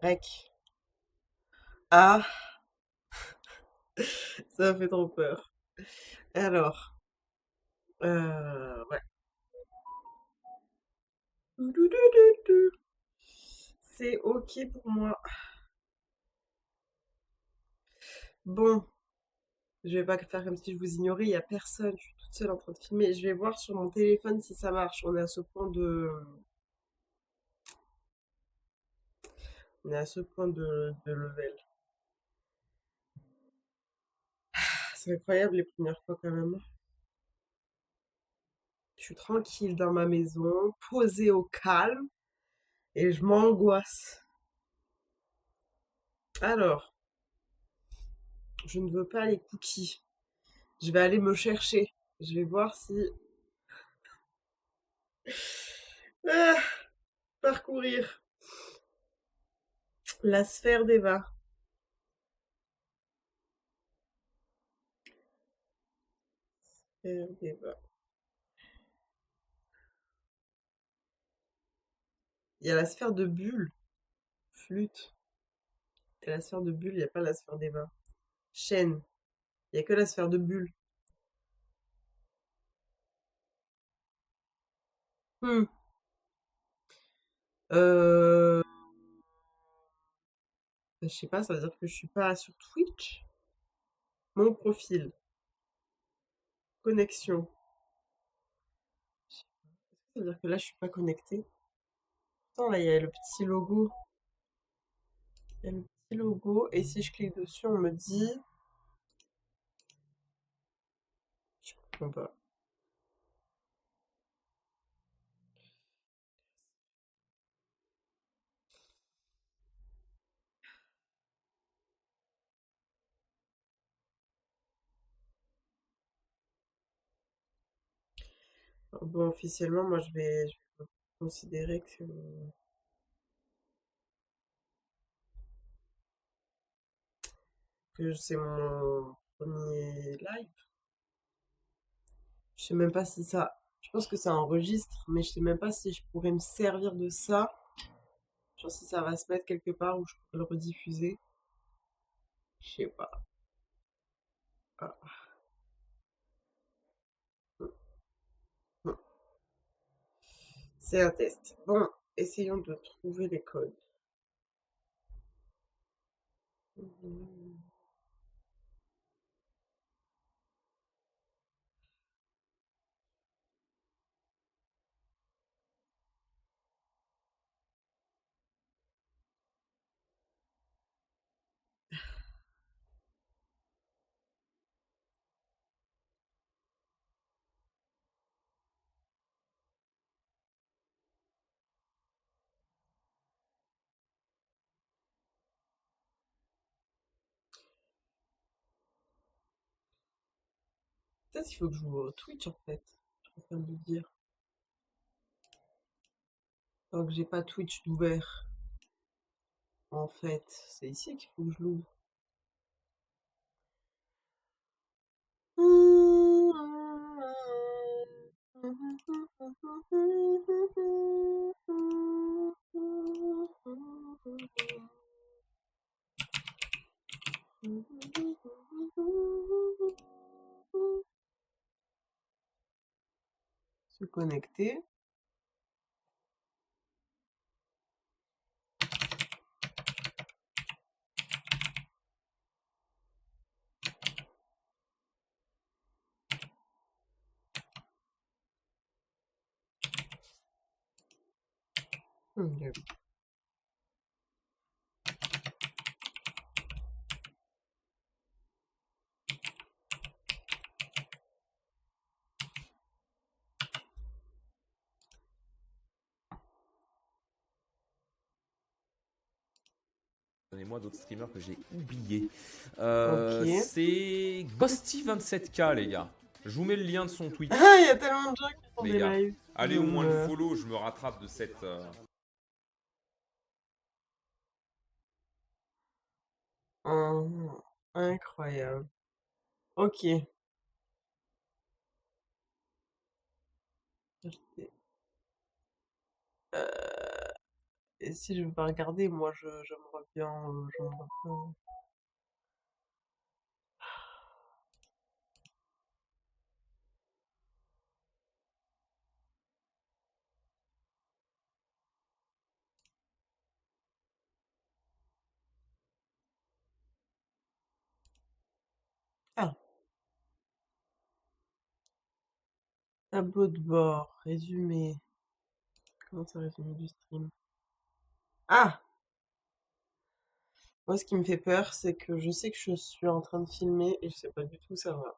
Rec. Ah, ça fait trop peur. Alors, ouais. Toudoudoudou. C'est ok pour moi. Bon, je vais pas faire comme si je vous ignorais, il y a personne, je suis toute seule en train de filmer. Je vais voir sur mon téléphone si ça marche. On est à ce point de level. C'est incroyable les premières fois quand même. Je suis tranquille dans ma maison, posée au calme, et je m'angoisse. Alors, je ne veux pas les cookies. Je vais aller me chercher. Je vais voir si... Ah, parcourir la sphère d'Eva. Sphère d'Eva. Il y a la sphère de Bulle. Flûte. Et la sphère de Bulle, il n'y a pas la sphère d'Eva. Chaîne. Il n'y a que la sphère de Bulle. Hmm. Euh... Je sais pas, ça veut dire que je suis pas sur Twitch. Mon profil. Connexion. Ça veut dire que là, je suis pas connectée. Attends, là, il y a le petit logo. Il y a le petit logo. Et si je clique dessus, on me dit... Je comprends pas. Bon, officiellement, moi, je vais considérer que c'est mon premier live. Je sais même pas si ça... Je pense que ça enregistre, mais je sais même pas si je pourrais me servir de ça. Genre si ça va se mettre quelque part où je pourrais le rediffuser. Je sais pas. Ah. C'est un test. Bon, essayons de trouver les codes. Peut-être qu'il faut que je joue Twitch en fait. Je suis en train de me dire. Alors que j'ai pas Twitch d'ouvert. En fait, c'est ici qu'il faut que je l'ouvre. Se connecter. Donnez-moi d'autres streamers que j'ai oubliés. Ok. C'est Ghosty27K, les gars. Je vous mets le lien de son Ah, Twitch, il y a tellement de gens qui font les des gars. lives. Allez au moins le follow, je me rattrape de cette. Incroyable. Ok. Et si je veux pas regarder, moi, j'aimerais bien, j'aimerais bien. Ah, tableau de bord, résumé. Comment ça, résumé du stream? Ah! Moi, ce qui me fait peur, c'est que je sais que je suis en train de filmer et je sais pas du tout où ça va.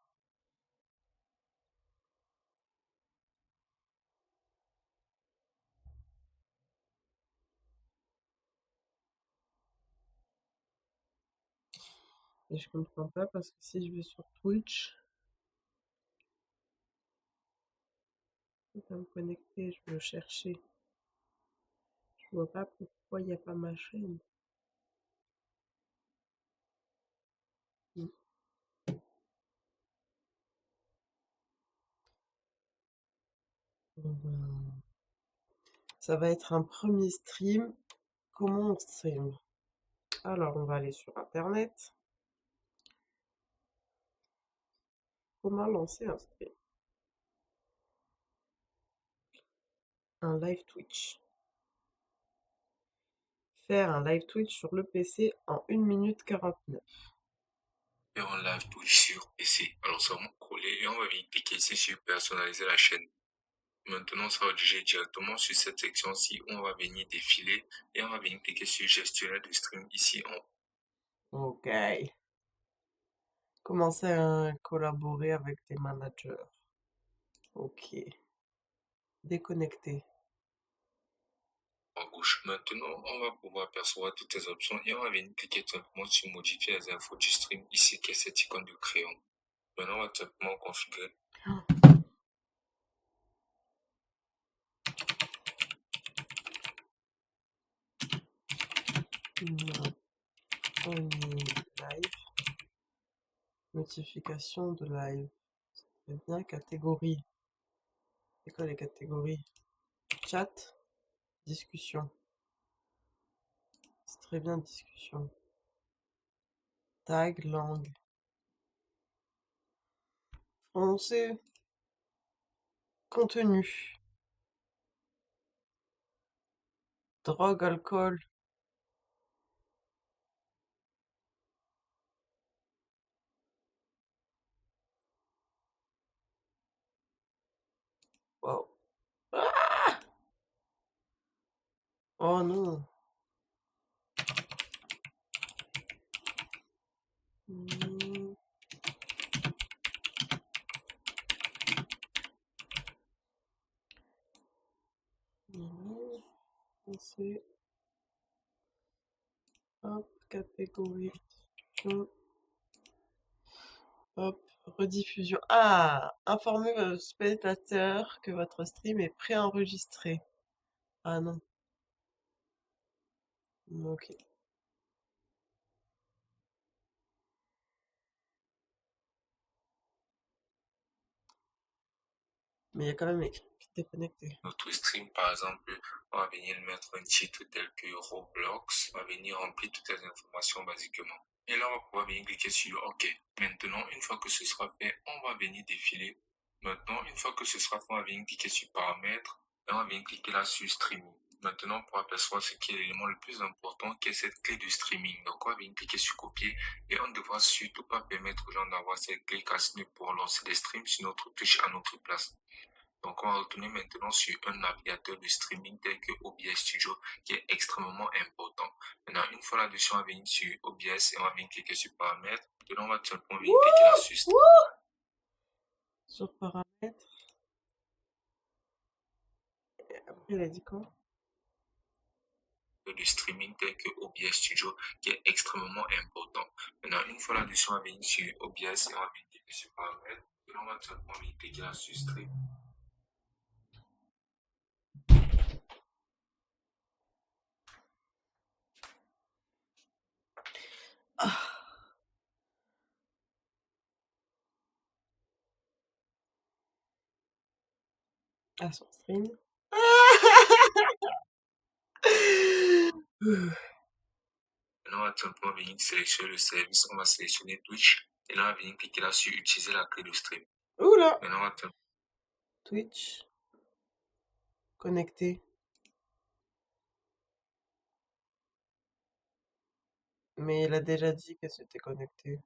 Et je comprends pas parce que si je vais sur Twitch, je vais me connecter, je vais le chercher. Je vois pas pourquoi il n'y a pas ma chaîne. Hmm. Bon, ben, ça va être un premier stream. Comment on stream? Alors, on va aller sur Internet. Comment lancer un stream? Un live Twitch. Faire un live Twitch sur le PC en 1 minute 49. Et on live Twitch sur PC. Alors, ça va coller et on va venir cliquer ici sur personnaliser la chaîne. Maintenant, ça va diriger directement sur cette section-ci où on va venir défiler et on va venir cliquer sur gestionnaire de stream ici en haut. Ok. Commencer à collaborer avec tes managers. Ok. Déconnecter. À gauche. Maintenant, on va pouvoir percevoir toutes les options et on va venir cliquer tout simplement sur modifier les infos du stream ici qui est cette icône de crayon. Maintenant, on va tout simplement configurer. Live. Notification de live. C'est bien, catégorie. C'est quoi les catégories? Chat. Discussion. C'est très bien, discussion. Tag, langue. Français. Contenu. Drogue, alcool. Wow. Ah! Oh non. Hmm. Français. Hop, catégorie. Hop, rediffusion. Ah! Informez vos spectateurs que votre stream est préenregistré. Ah non. Ok. Mais il y a quand même écrit déconnecté. Notre stream, par exemple, on va venir mettre un titre tel que Roblox, on va venir remplir toutes les informations basiquement. Et là, on va pouvoir venir cliquer sur OK. Maintenant, une fois que ce sera fait, on va venir défiler. Maintenant, une fois que ce sera fait, on va venir cliquer sur paramètres et on va venir cliquer là sur streaming. Maintenant, on pourra apercevoir ce qui est l'élément le plus important, qui est cette clé du streaming. Donc, on va venir cliquer sur copier et on ne devra surtout pas permettre aux gens d'avoir cette clé casse-nez pour lancer des streams sur notre Twitch à notre place. Donc, on va retourner maintenant sur un navigateur de streaming tel que OBS Studio qui est extrêmement important. Maintenant, une fois là-dessus, on va venir sur OBS et on va venir cliquer sur paramètres. Maintenant, on va tout simplement venir cliquer là sur Sur paramètres. Et après, il a dit quoi? du streaming tel que OBS Studio qui est extrêmement important. Maintenant, une fois là-dessus, on va venir sur OBS et on va venir cliquer sur paramètres. Et on va tout simplement venir cliquer là sur stream. Ah, sur stream. Maintenant, on va tout simplement venir sélectionner le service. On va sélectionner Twitch. Et là, on va venir cliquer là sur utiliser la clé de stream. Oula! Maintenant, on va tout Twitch. Connecté. Mais il a déjà dit que c'était connecté.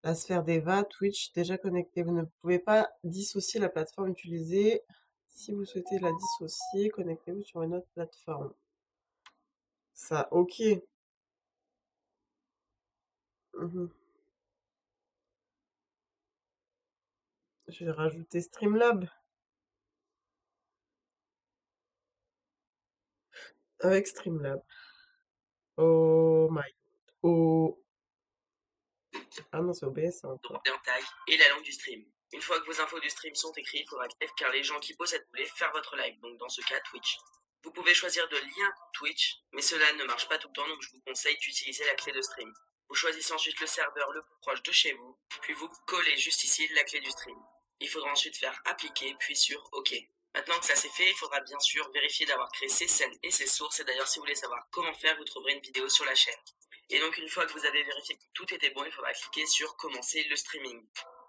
La sphère d'Eva, Twitch, déjà connecté. Vous ne pouvez pas dissocier la plateforme utilisée. Si vous souhaitez la dissocier, connectez-vous sur une autre plateforme. Ça, ok. Mhm. Je vais rajouter Streamlab. Avec Streamlab. Oh my. Oh. Ah non, c'est OBS encore. En taille et la langue du stream. Une fois que vos infos du stream sont écrites, il faudra car les gens qui possèdent voulaient faire votre live, donc dans ce cas Twitch. Vous pouvez choisir de lier un compte Twitch, mais cela ne marche pas tout le temps, donc je vous conseille d'utiliser la clé de stream. Vous choisissez ensuite le serveur le plus proche de chez vous, puis vous collez juste ici la clé du stream. Il faudra ensuite faire appliquer, puis sur OK. Maintenant que ça c'est fait, il faudra bien sûr vérifier d'avoir créé ses scènes et ses sources, et d'ailleurs si vous voulez savoir comment faire, vous trouverez une vidéo sur la chaîne. Et donc une fois que vous avez vérifié que tout était bon, il faudra cliquer sur commencer le streaming.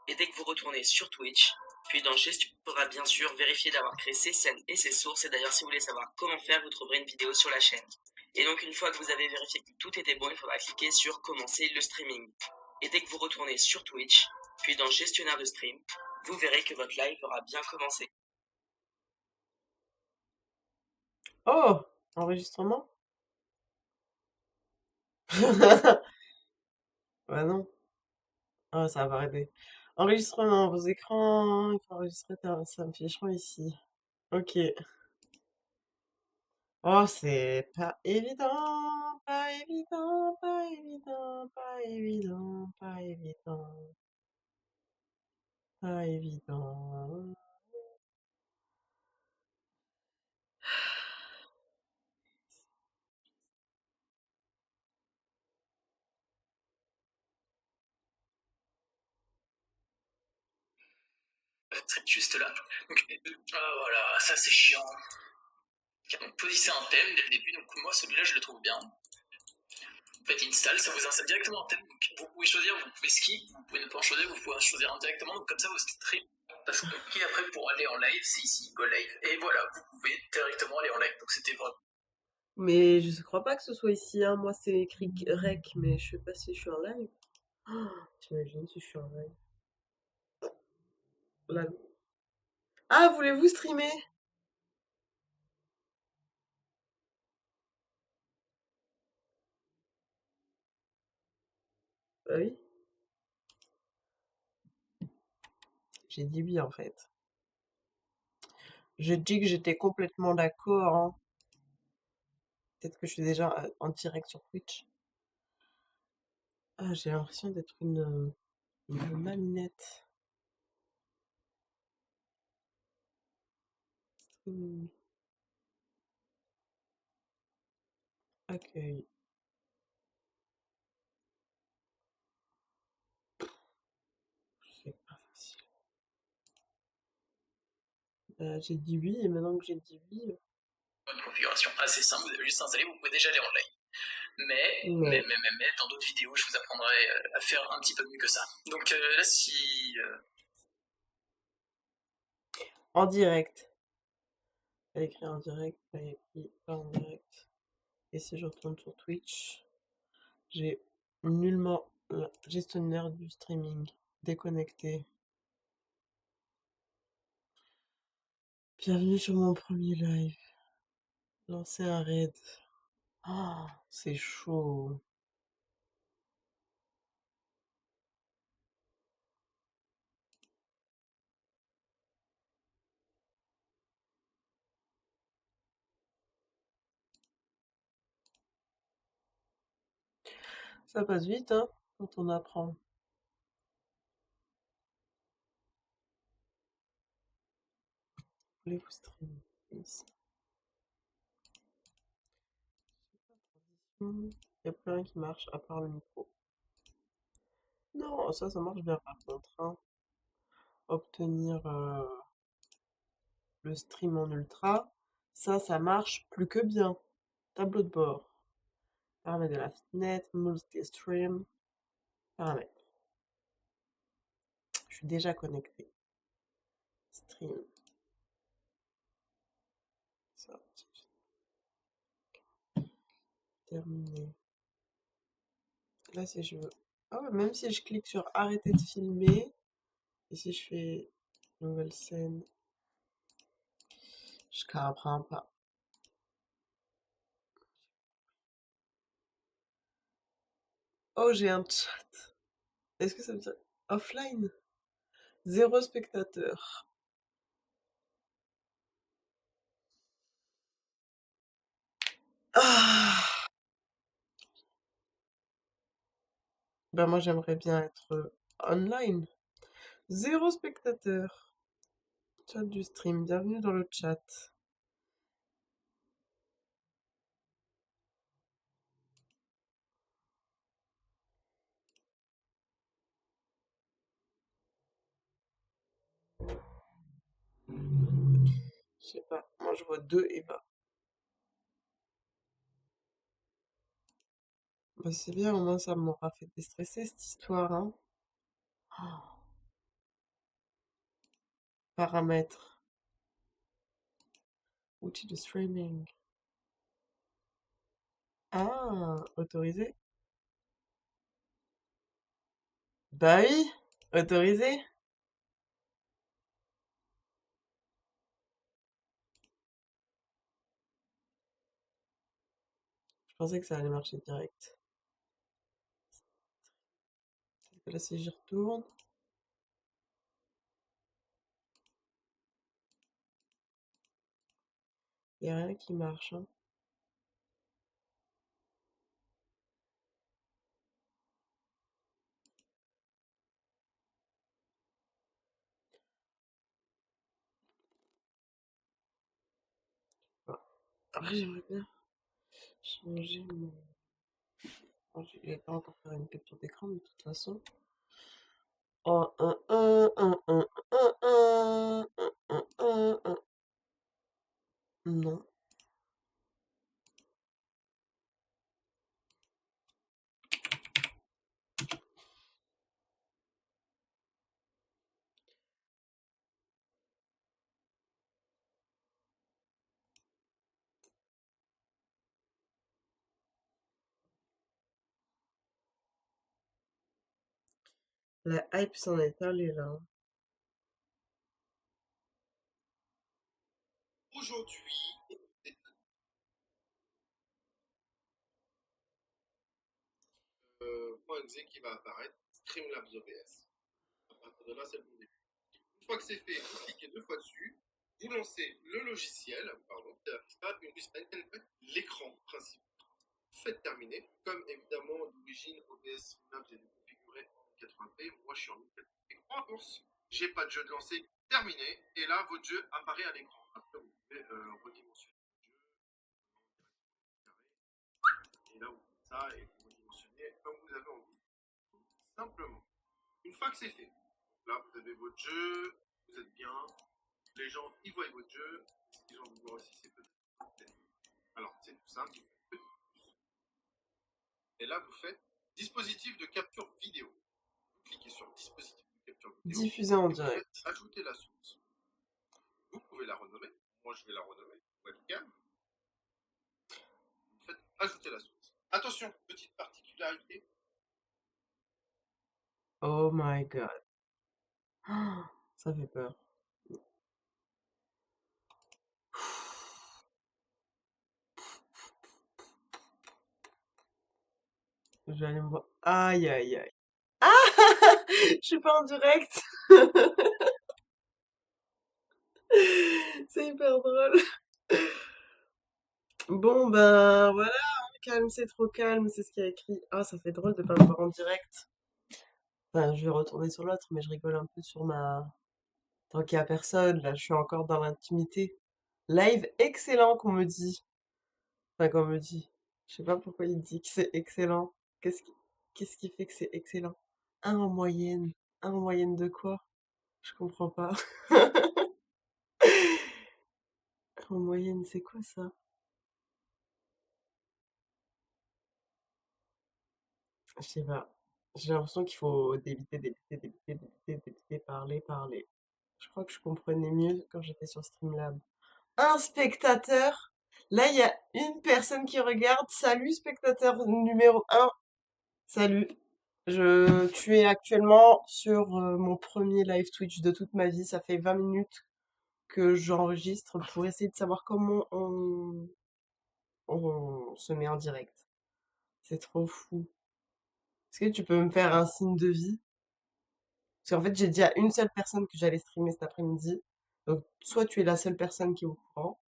Et dès que vous retournez sur Twitch, puis dans gestion, il faudra bien sûr vérifier d'avoir créé ses scènes et ses sources, et d'ailleurs si vous voulez savoir comment faire, vous trouverez une vidéo sur la chaîne. Et donc une fois que vous avez vérifié que tout était bon, il faudra cliquer sur commencer le streaming. Et dès que vous retournez sur Twitch, puis dans gestionnaire de stream, vous verrez que votre live aura bien commencé. Oh, enregistrement? Bah non. Ah, ça va pas arrêter. Enregistrement, vos écrans, il faut enregistrer, ça me fait chiant ici. Ok. Oh, c'est pas évident, pas évident, pas évident, pas évident, pas évident, pas évident. Juste là. Donc, voilà, ça c'est chiant. Donc, positionnez un thème dès le début, donc moi celui-là je le trouve bien. Vous faites install, ça vous installe directement un thème. Donc, vous pouvez choisir, vous pouvez skip, vous pouvez ne pas en choisir, vous pouvez en choisir un directement. Donc comme ça vous stream. Parce que qui après pour aller en live, c'est ici, go live. Et voilà, vous pouvez directement aller en live. Donc c'était vraiment. Mais je crois pas que ce soit ici, hein. Moi, c'est écrit rec, mais je sais pas si je suis en live. Oh, t'imagines si je suis en live. Là. Ah, voulez-vous streamer? Bah oui. J'ai dit oui, en fait. Je dis que j'étais complètement d'accord, hein. Peut-être que je suis déjà en direct sur Twitch. Ah, j'ai l'impression d'être une maminette. Streaming. Accueil. C'est pas facile. J'ai dit oui, et maintenant que j'ai dit oui. Une configuration assez simple, vous avez juste installé, vous pouvez déjà aller en live. Mais dans d'autres vidéos, je vous apprendrai à faire un petit peu mieux que ça. Donc là, si. En direct. Elle écrit en direct, elle écrit pas en direct. Et si je retourne sur Twitch, j'ai nullement le gestionnaire du streaming déconnecté. Bienvenue sur mon premier live. Lancer un raid. Ah, c'est chaud. Ça passe vite, hein, quand on apprend. Voulez-vous streamer? Yes. Il n'y a plus rien qui marche à part le micro. Non, ça marche bien par contre, hein. Obtenir le stream en ultra. Ça marche plus que bien. Tableau de bord. Paramètres de la fenêtre, multi-stream. Paramètres. Je suis déjà connecté. Stream. Sorti. Terminé. Là, si je veux. Ah ouais, même si je clique sur arrêter de filmer, et si je fais nouvelle scène, je comprends pas. Oh, j'ai un chat. Est-ce que ça veut dire offline? 0 spectateur. Ah! Ben moi, j'aimerais bien être online. 0 spectateur. Chat du stream. Bienvenue dans le chat. Je sais pas. Moi, je vois 2 Eva. Bah, c'est bien, au moins ça m'aura fait déstresser cette histoire, hein. Oh, paramètres. Outils de streaming. Ah, autorisé? Bah oui, autorisé. Je pensais que ça allait marcher direct. Là, si j'y retourne. Y a rien qui marche, hein. Bon. Après, j'aimerais bien changer mon. Bon, je vais pas encore faire une capture d'écran de toute façon. Oh, non. La hype s'en est allée là, hein. Aujourd'hui, point .exe qui va apparaître, Streamlabs OBS. À partir de là, c'est le bon début. Une fois que c'est fait, vous cliquez 2 fois dessus, vous lancez le logiciel, pardon, une vue l'écran principal. Faites terminer. Comme évidemment, d'origine, OBS Streamlabs est configuré en 80p, moi je suis en 1080p. En course, j'ai pas de jeu de lancer, terminé, et là, votre jeu apparaît à l'écran. Après, vous pouvez redimensionner le jeu, et là, vous faites ça, et vous redimensionnez comme vous avez envie. Simplement. Une fois que c'est fait, là vous avez votre jeu, vous êtes bien, les gens ils voient votre jeu, ils ont envie de voir aussi c'est petit. Alors c'est tout simple, vous faites petit plus. Et là vous faites dispositif de capture vidéo. Vous cliquez sur dispositif de capture vidéo. Diffusé en et vous direct. faites ajouter la source. Vous pouvez la renommer, moi je vais la renommer webcam. Vous faites ajouter la source. Attention, petite particularité. Oh my god. Ah, ça fait peur. Je vais aller me voir. Aïe aïe aïe. Ah! Je suis pas en direct. C'est hyper drôle. Bon ben voilà, hein, calme, c'est trop calme, c'est ce qu'il y a écrit. Ah, ça fait drôle de pas me voir en direct. Enfin, je vais retourner sur l'autre, mais je rigole un peu sur ma. Tant qu'il y a personne, là, je suis encore dans l'intimité. Live excellent qu'on me dit. Enfin, qu'on me dit. Je sais pas pourquoi il dit que c'est excellent. Qu'est-ce qui... Qu'est-ce qui fait que c'est excellent? Un en moyenne. Un en moyenne de quoi? Je comprends pas. En moyenne, c'est quoi ça? Je sais pas. J'ai l'impression qu'il faut débiter, parler. Je crois que je comprenais mieux quand j'étais sur Streamlab. Un spectateur. Là, il y a une personne qui regarde. Salut, spectateur numéro un. Salut. Tu es actuellement sur mon premier live Twitch de toute ma vie. Ça fait 20 minutes que j'enregistre pour essayer de savoir comment on se met en direct. C'est trop fou. Est-ce que tu peux me faire un signe de vie? Parce qu'en fait, j'ai dit à une seule personne que j'allais streamer cet après-midi. Donc, soit tu es la seule personne qui est au courant.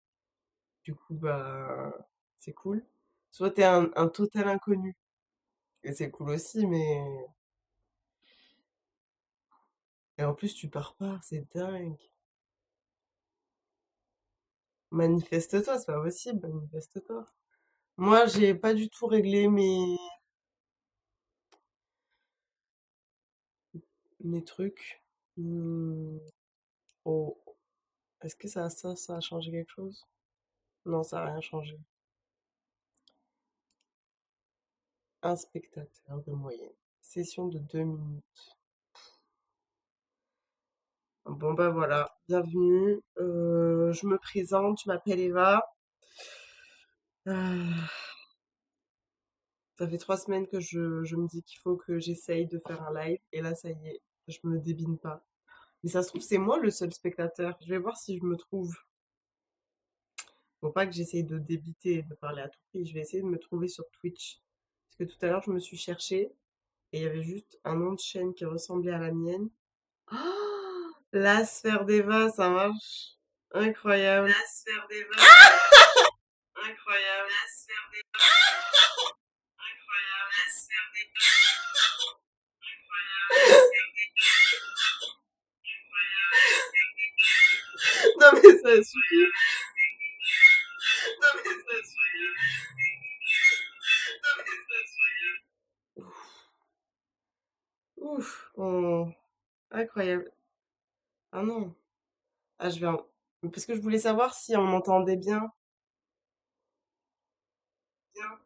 Du coup, bah, c'est cool. Soit t'es un total inconnu. Et c'est cool aussi, mais... Et en plus, tu pars pas, c'est dingue. Manifeste-toi, c'est pas possible, manifeste-toi. Moi, j'ai pas du tout réglé mes trucs. Hmm. Oh, est-ce que ça a changé quelque chose? Non, ça a rien changé. Un spectateur de moyenne. Session de 2 minutes. Bon bah voilà, bienvenue. Je me présente, je m'appelle Eva. Euh, Ça fait 3 semaines que je me dis qu'il faut que j'essaye de faire un live. Et là, ça y est, je me débine pas. Mais ça se trouve, c'est moi le seul spectateur. Je vais voir si je me trouve. Faut pas que j'essaye de débiter et de parler à tout prix. Je vais essayer de me trouver sur Twitch. Parce que tout à l'heure, je me suis cherchée et il y avait juste un nom de chaîne qui ressemblait à la mienne. Oh, la sphère d'Eva, ça marche. Incroyable. La sphère d'Eva. Incroyable. La sphère d'Eva. Incroyable. La sphère d'Eva. Non mais ça suffit. Non mais ça suffit. Non mais ça suffit. Ouf. Oh. Incroyable. Ah non. Ah, je vais en... Parce que je voulais savoir si on m'entendait bien. Bien.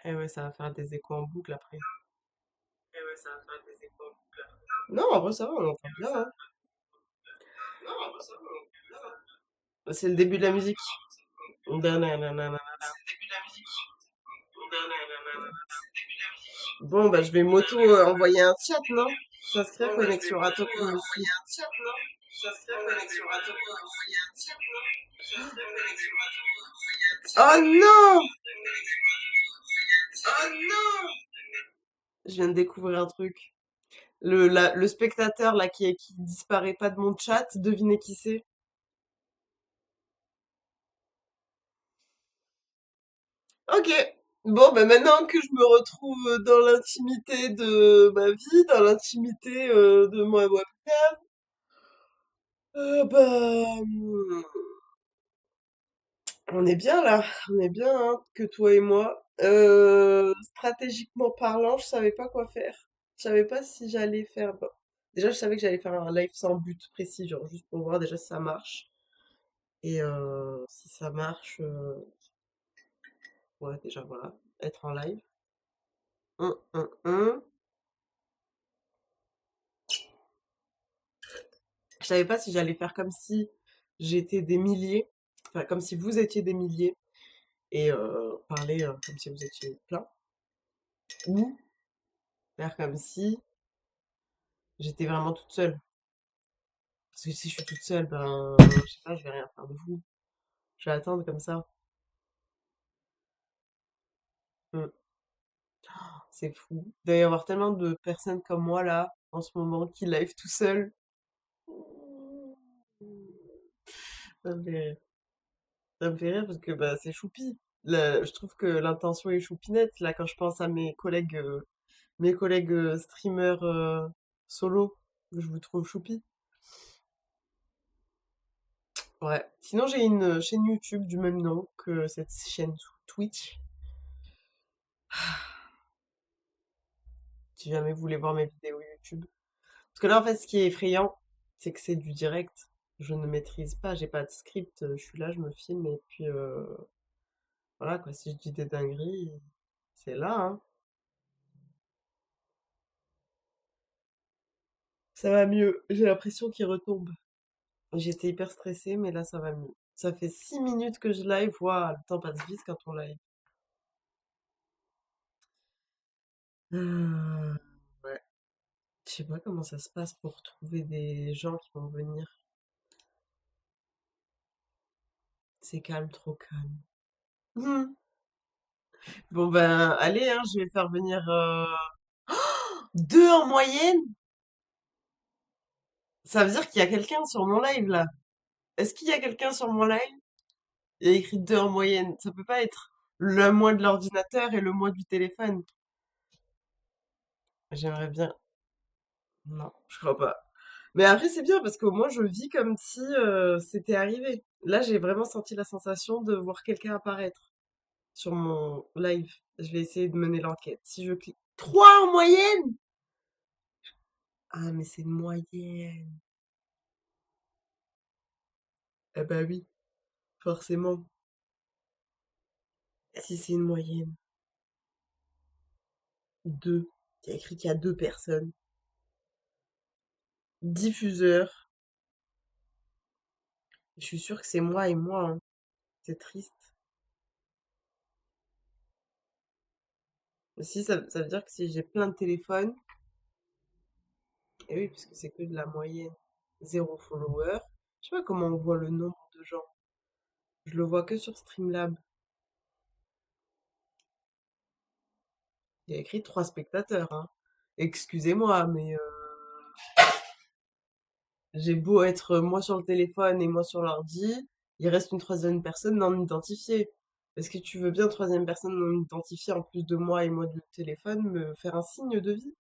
Eh ouais, ça va faire des échos en boucle après. Eh ouais, ça va faire des échos en boucle après. Non, en vrai, ça va, on entend bien, hein. Non, en vrai, ça va, on entend bien, hein. C'est le début de la musique. Nananana. Bon, bah, je vais m'auto-envoyer un chat, non? S'inscrire, connexion rate aussi. Oh non! Oh non! Je viens de découvrir un truc. Le spectateur là qui disparaît pas de mon chat, devinez qui c'est? Ok. Bon, bah maintenant que je me retrouve dans l'intimité de ma vie, dans l'intimité de moi webcam, bah, on est bien là, on est bien, hein, que toi et moi. Stratégiquement parlant, je savais pas quoi faire. Je savais pas si j'allais faire. Bon, déjà, je savais que j'allais faire un live sans but précis, genre juste pour voir déjà si ça marche. Et si ça marche, ouais, déjà voilà, être en live. Hum. Je savais pas si j'allais faire comme si j'étais des milliers, enfin comme si vous étiez des milliers, et parler comme si vous étiez plein, ou faire comme si j'étais vraiment toute seule. Parce que si je suis toute seule, ben, je sais pas, je vais rien faire de vous. Je vais attendre comme ça. Hum. C'est fou. Il doit y avoir tellement de personnes comme moi là, en ce moment, qui live tout seul. Ça me fait rire. Ça me fait rire parce que bah, c'est choupi. Je trouve que l'intention est choupinette. Là, quand je pense à mes collègues streamers solo, je vous trouve choupi. Ouais. Sinon, j'ai une chaîne YouTube du même nom que cette chaîne Twitch. Si jamais vous voulez voir mes vidéos YouTube. Parce que là, en fait, ce qui est effrayant, c'est que c'est du direct. je ne maîtrise pas, j'ai pas de script, je suis là, je me filme et puis voilà quoi, si je dis des dingueries, c'est là, hein. Ça va mieux, j'ai l'impression qu'il retombe. J'étais hyper stressée, mais là ça va mieux. Ça fait 6 minutes que je live, waouh, le temps passe vite quand on live. Euh, ouais. Je sais pas comment ça se passe pour trouver des gens qui vont venir. C'est calme, trop calme. Mhm. Bon ben, allez, hein, je vais faire venir 2 en moyenne. Ça veut dire qu'il y a quelqu'un sur mon live là. Est-ce qu'il y a quelqu'un sur mon live? Il y a écrit 2 en moyenne. Ça peut pas être le mois de l'ordinateur et le mois du téléphone. J'aimerais bien. Non, je crois pas. Mais après, c'est bien parce qu'au moins, je vis comme si c'était arrivé. Là, j'ai vraiment senti la sensation de voir quelqu'un apparaître sur mon live. Je vais essayer de mener l'enquête. Si je clique 3 en moyenne! Ah, mais c'est une moyenne. Eh bah oui, forcément. Si c'est une moyenne. 2. Il y a écrit qu'il y a 2 personnes. Diffuseur. Je suis sûre que c'est moi et moi, hein. C'est triste. Si, ça veut dire que si j'ai plein de téléphones, et oui, puisque c'est que de la moyenne, 0 follower, je sais pas comment on voit le nombre de gens. Je le vois que sur Streamlab. Il y a écrit 3 spectateurs, hein. Excusez-moi, mais j'ai beau être moi sur le téléphone et moi sur l'ordi, il reste une troisième personne non identifiée. Est-ce que tu veux bien, troisième personne non identifiée, en plus de moi et moi du téléphone, me faire un signe de vie?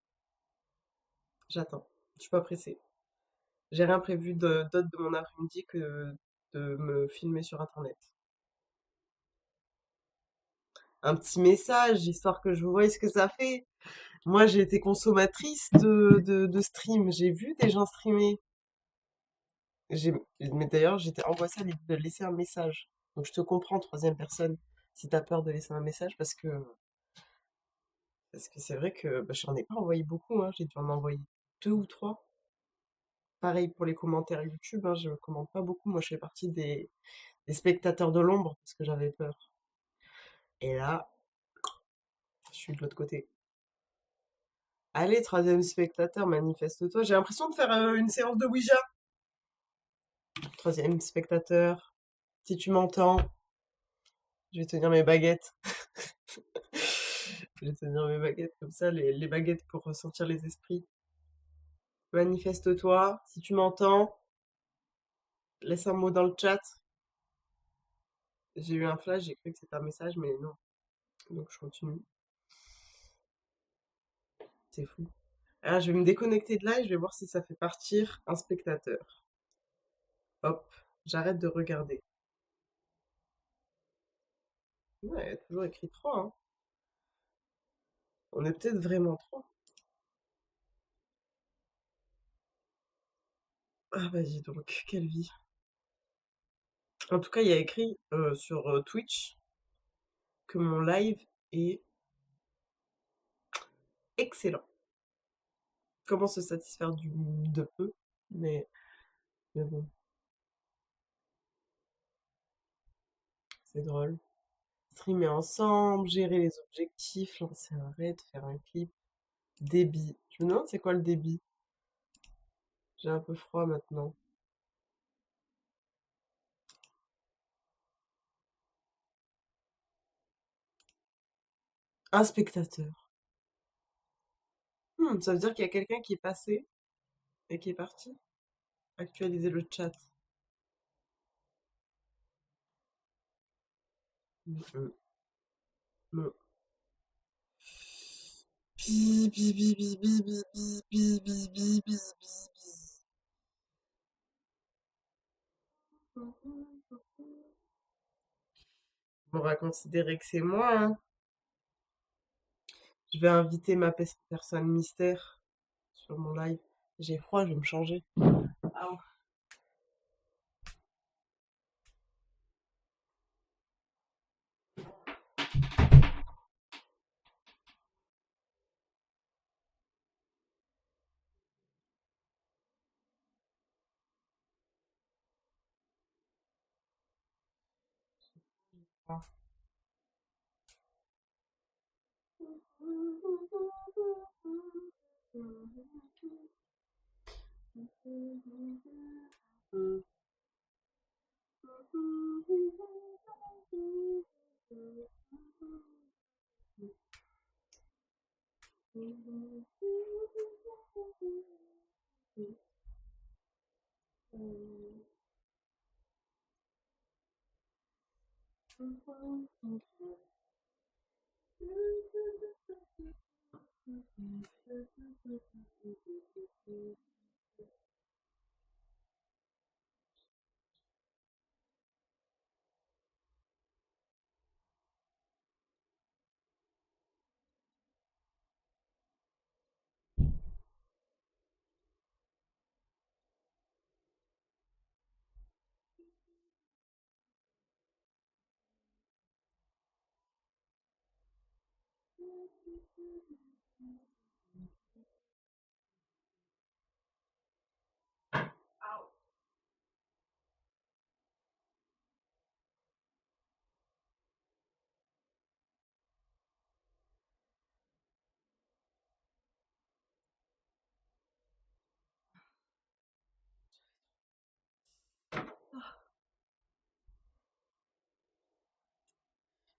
J'attends. Je suis pas pressée. J'ai rien prévu d'autre de mon après-midi que de me filmer sur Internet. Un petit message, histoire que je vois ce que ça fait. Moi, j'ai été consommatrice de stream. J'ai vu des gens streamer. J'ai, mais d'ailleurs, j'étais angoissée à l'idée de laisser un message. Donc, je te comprends, troisième personne, si t'as peur de laisser un message, parce que c'est vrai que bah, je n'en ai pas envoyé beaucoup, hein. J'ai dû en envoyer 2 ou 3. Pareil pour les commentaires YouTube, hein, je commente pas beaucoup. Moi, je fais partie des spectateurs de l'ombre parce que j'avais peur. Et là, je suis de l'autre côté. Allez, troisième spectateur, manifeste-toi. J'ai l'impression de faire une séance de Ouija. Troisième spectateur, si tu m'entends, je vais tenir mes baguettes. Je vais tenir mes baguettes comme ça, les baguettes pour ressentir les esprits. Manifeste-toi, si tu m'entends, laisse un mot dans le chat. J'ai eu un flash, j'ai cru que c'était un message, mais non. Donc je continue. C'est fou. Alors je vais me déconnecter de là et je vais voir si ça fait partir un spectateur. Hop, j'arrête de regarder. Ouais, il y a toujours écrit 3, hein. On est peut-être vraiment 3. Ah bah dis donc, quelle vie. En tout cas, il y a écrit sur Twitch que mon live est excellent. Comment se satisfaire de peu, mais, mais bon, c'est drôle. Streamer ensemble, gérer les objectifs, lancer un raid, faire un clip. Débit. Je me demande c'est quoi le débit. J'ai un peu froid maintenant. Un spectateur. Ça veut dire qu'il y a quelqu'un qui est passé et qui est parti. Actualiser le chat. Mhm. Non. Bi, bi, bi, bi, bi, bi, bi, bi, bi, bi, bi, bi. On va considérer que c'est moi, hein. Je vais inviter ma personne mystère sur mon live. J'ai froid, je vais me changer. Ah,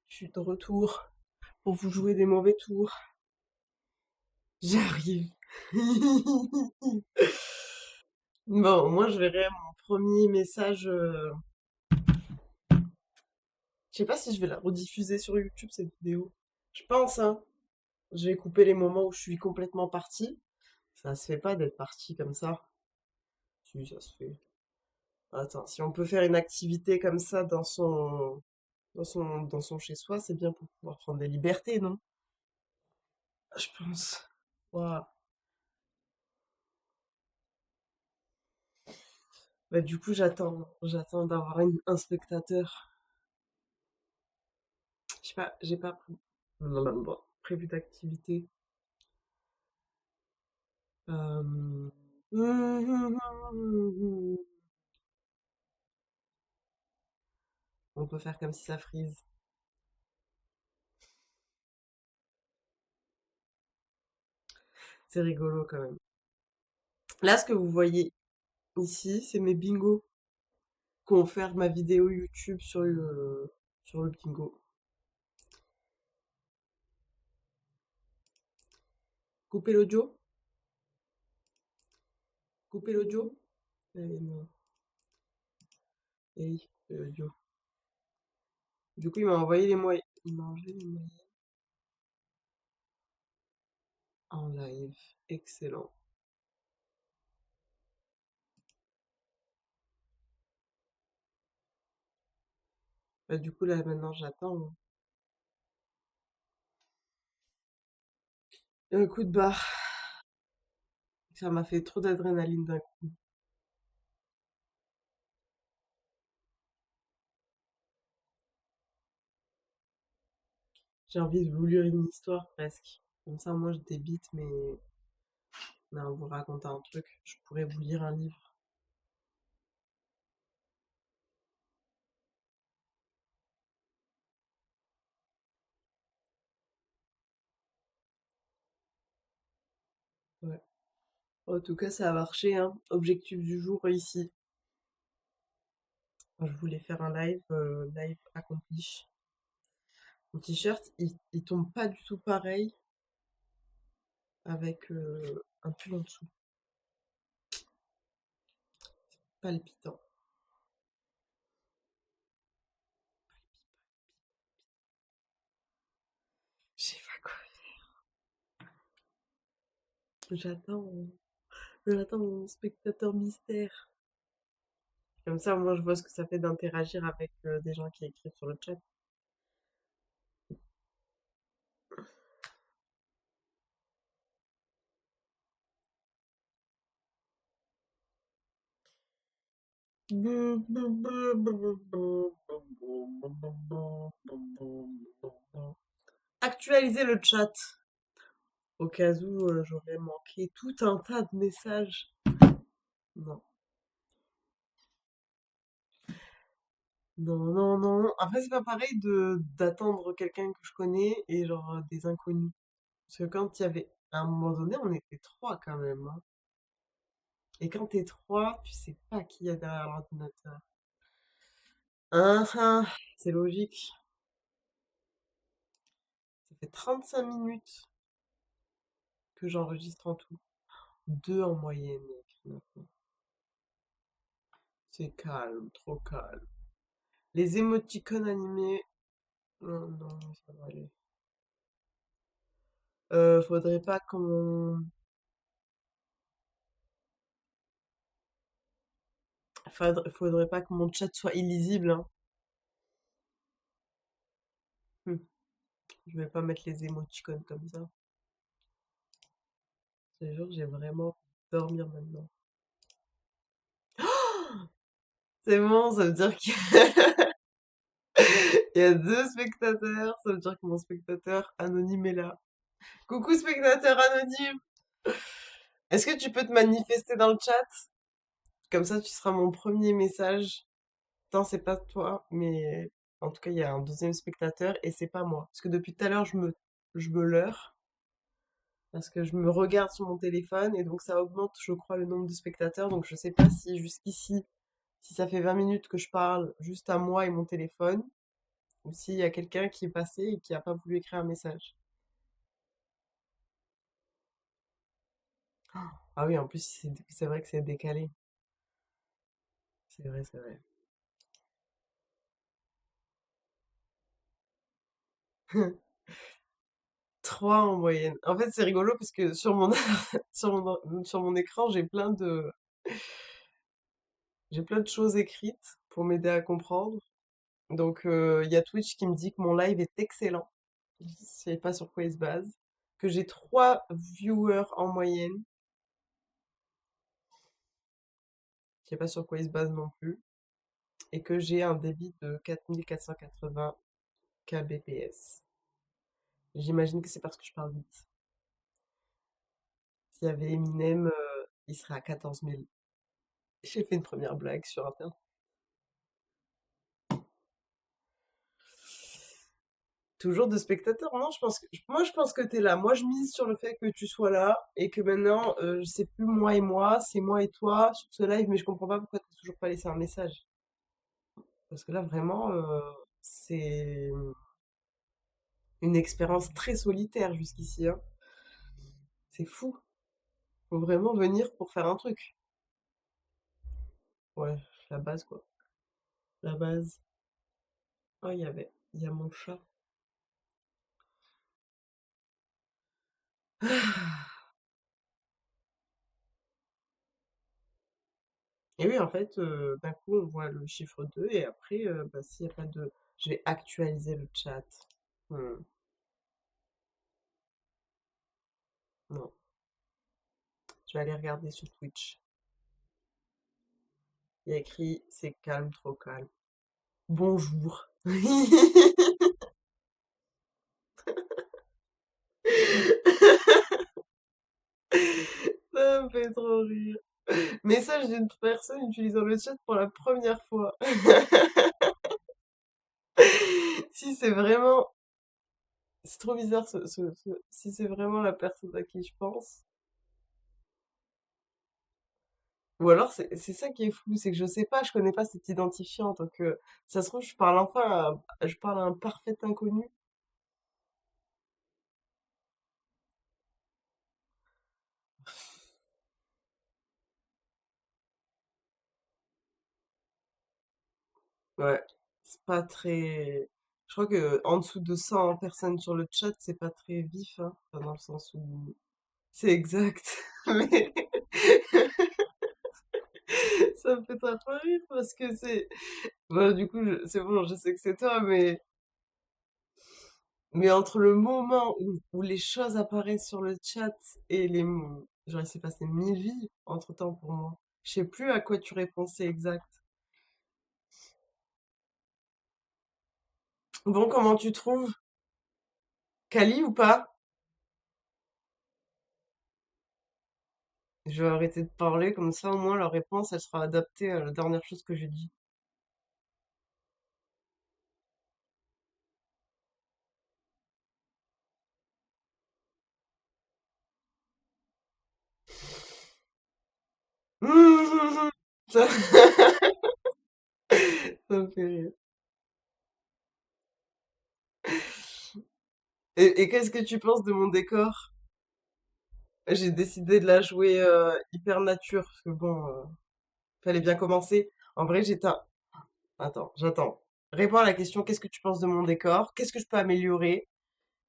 Je suis de retour pour vous jouer des mauvais tours. J'arrive. Bon, moi je verrai mon premier message. Je sais pas si je vais la rediffuser sur YouTube cette vidéo. Je pense, hein. Je vais couper les moments où je suis complètement partie. Ça se fait pas d'être partie comme ça. Si, ça se fait. Attends, si on peut faire une activité comme ça dans son chez-soi, c'est bien pour pouvoir prendre des libertés, non? Je pense. Waouh. Bah, du coup, j'attends d'avoir un spectateur. Je sais pas, j'ai pas prévu d'activité. Euh, On peut faire comme si ça frise. C'est rigolo quand même. Là, ce que vous voyez ici, c'est mes bingos qu'on fait ma vidéo YouTube sur le bingo. Couper l'audio? Couper l'audio? Non. Eh oui, l'audio. Du coup, il m'a envoyé les moyens. Il m'a envoyé les moyens en live. Excellent. Bah, du coup, là, maintenant, j'attends un coup de barre. Ça m'a fait trop d'adrénaline d'un coup. J'ai envie de vous lire une histoire presque. Comme ça, moi, je débite, mais en vous racontant un truc, je pourrais vous lire un livre. Ouais. En tout cas, ça a marché, hein. Objectif du jour ici. Je voulais faire un live accompli. Mon t-shirt, il tombe pas du tout pareil avec un pull en dessous. Palpitant. Je sais pas quoi. J'attends, j'attends mon spectateur mystère. Comme ça, moi, je vois ce que ça fait d'interagir avec des gens qui écrivent sur le chat. Actualiser le chat. Au cas où j'aurais manqué tout un tas de messages. Non. Non, non, non. Après, c'est pas pareil de d'attendre quelqu'un que je connais et genre des inconnus. Parce que quand il y avait, à un moment donné, on était trois quand même, hein. Et quand t'es trois, tu sais pas qui y a derrière l'ordinateur. Hein, hein, c'est logique. Ça fait 35 minutes que j'enregistre en tout. Deux en moyenne, mec, maintenant. C'est calme, trop calme. Les émoticônes animés, non, non, ça va aller. Faudrait pas faudrait pas que mon chat soit illisible, hein. Hmm. Je vais pas mettre les émoticônes comme ça. Je te jure, j'ai vraiment dormir maintenant. C'est bon, ça veut dire qu'il y a deux spectateurs. Ça veut dire que mon spectateur anonyme est là. Coucou spectateur anonyme! Est-ce que tu peux te manifester dans le chat? Comme ça, tu seras mon premier message. Non, c'est pas toi, mais en tout cas, il y a un deuxième spectateur et c'est pas moi. Parce que depuis tout à l'heure, je me leurre parce que je me regarde sur mon téléphone et donc ça augmente, je crois, le nombre de spectateurs. Donc je sais pas si jusqu'ici, si ça fait 20 minutes que je parle juste à moi et mon téléphone, ou s'il y a quelqu'un qui est passé et qui a pas voulu écrire un message. Ah oui, en plus, c'est vrai que c'est décalé. C'est vrai, c'est vrai. Trois en moyenne. En fait, c'est rigolo parce que sur mon, sur mon écran, j'ai plein de choses écrites pour m'aider à comprendre. Donc, il y a Twitch qui me dit que mon live est excellent. Je sais pas sur quoi il se base. Que j'ai trois viewers en moyenne. Je sais pas sur quoi il se base non plus. Et que j'ai un débit de 4480 kbps. J'imagine que c'est parce que je parle vite. S'il y avait Eminem, il serait à 14 000. J'ai fait une première blague sur Internet. Toujours de spectateurs, non, moi je pense que t'es là. Moi je mise sur le fait que tu sois là et que maintenant c'est plus moi, c'est moi et toi sur ce live, mais je comprends pas pourquoi t'as toujours pas laissé un message. Parce que là vraiment c'est une expérience très solitaire jusqu'ici, hein. C'est fou. Faut vraiment venir pour faire un truc. Ouais, la base quoi. La base. Oh, il y a mon chat. Et oui, en fait, d'un coup, on voit le chiffre 2 et après, bah, s'il n'y a pas de... Je vais actualiser le chat. Hmm, non, je vais aller regarder sur Twitch. Il y a écrit, c'est calme, trop calme. Bonjour. Ça me fait trop rire. Message d'une personne utilisant le chat pour la première fois. Si c'est vraiment... C'est trop bizarre si c'est vraiment la personne à qui je pense. Ou alors c'est ça qui est fou, c'est que je sais pas, je connais pas cet identifiant, donc ça se trouve je parle à un parfait inconnu. Ouais, c'est pas très... Je crois que en dessous de 100 personnes sur le chat, c'est pas très vif, hein, enfin, dans le sens où... C'est exact, mais ça me fait très rire parce que c'est... Bon, du coup, c'est bon, je sais que c'est toi, mais entre le moment où les choses apparaissent sur le chat et les mots, genre il s'est passé 1000 vies entre-temps pour moi. Je sais plus à quoi tu réponds, c'est exact. Bon, comment tu trouves? Kali ou pas? Je vais arrêter de parler, comme ça au moins la réponse elle sera adaptée à la dernière chose que j'ai dit. Ça, ça me fait rire. Et qu'est-ce que tu penses de mon décor? J'ai décidé de la jouer hyper nature, parce que bon, fallait bien commencer. En vrai, j'étais... Attends, j'attends. Réponds à la question, qu'est-ce que tu penses de mon décor? Qu'est-ce que je peux améliorer?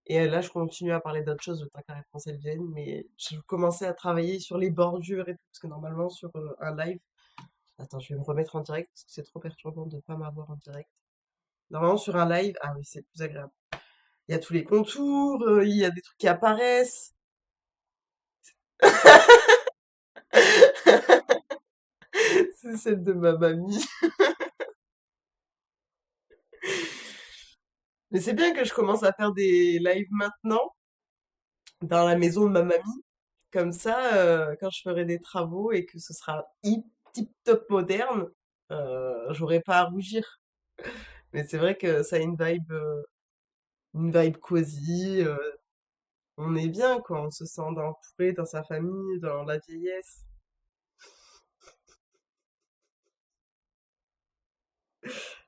Et là, je continue à parler d'autres choses, le temps que la réponse elle vienne, mais je commençais à travailler sur les bordures et tout, parce que normalement, sur un live... Attends, je vais me remettre en direct, parce que c'est trop perturbant de ne pas m'avoir en direct. Normalement, sur un live, ah oui, c'est plus agréable. Il y a tous les contours, il y a des trucs qui apparaissent. C'est celle de ma mamie. Mais c'est bien que je commence à faire des lives maintenant, dans la maison de ma mamie. Comme ça, quand je ferai des travaux et que ce sera tip top moderne, j'aurai pas à rougir. Mais c'est vrai que ça a une vibe cosy. On est bien, quoi. On se sent entouré dans sa famille, dans la vieillesse.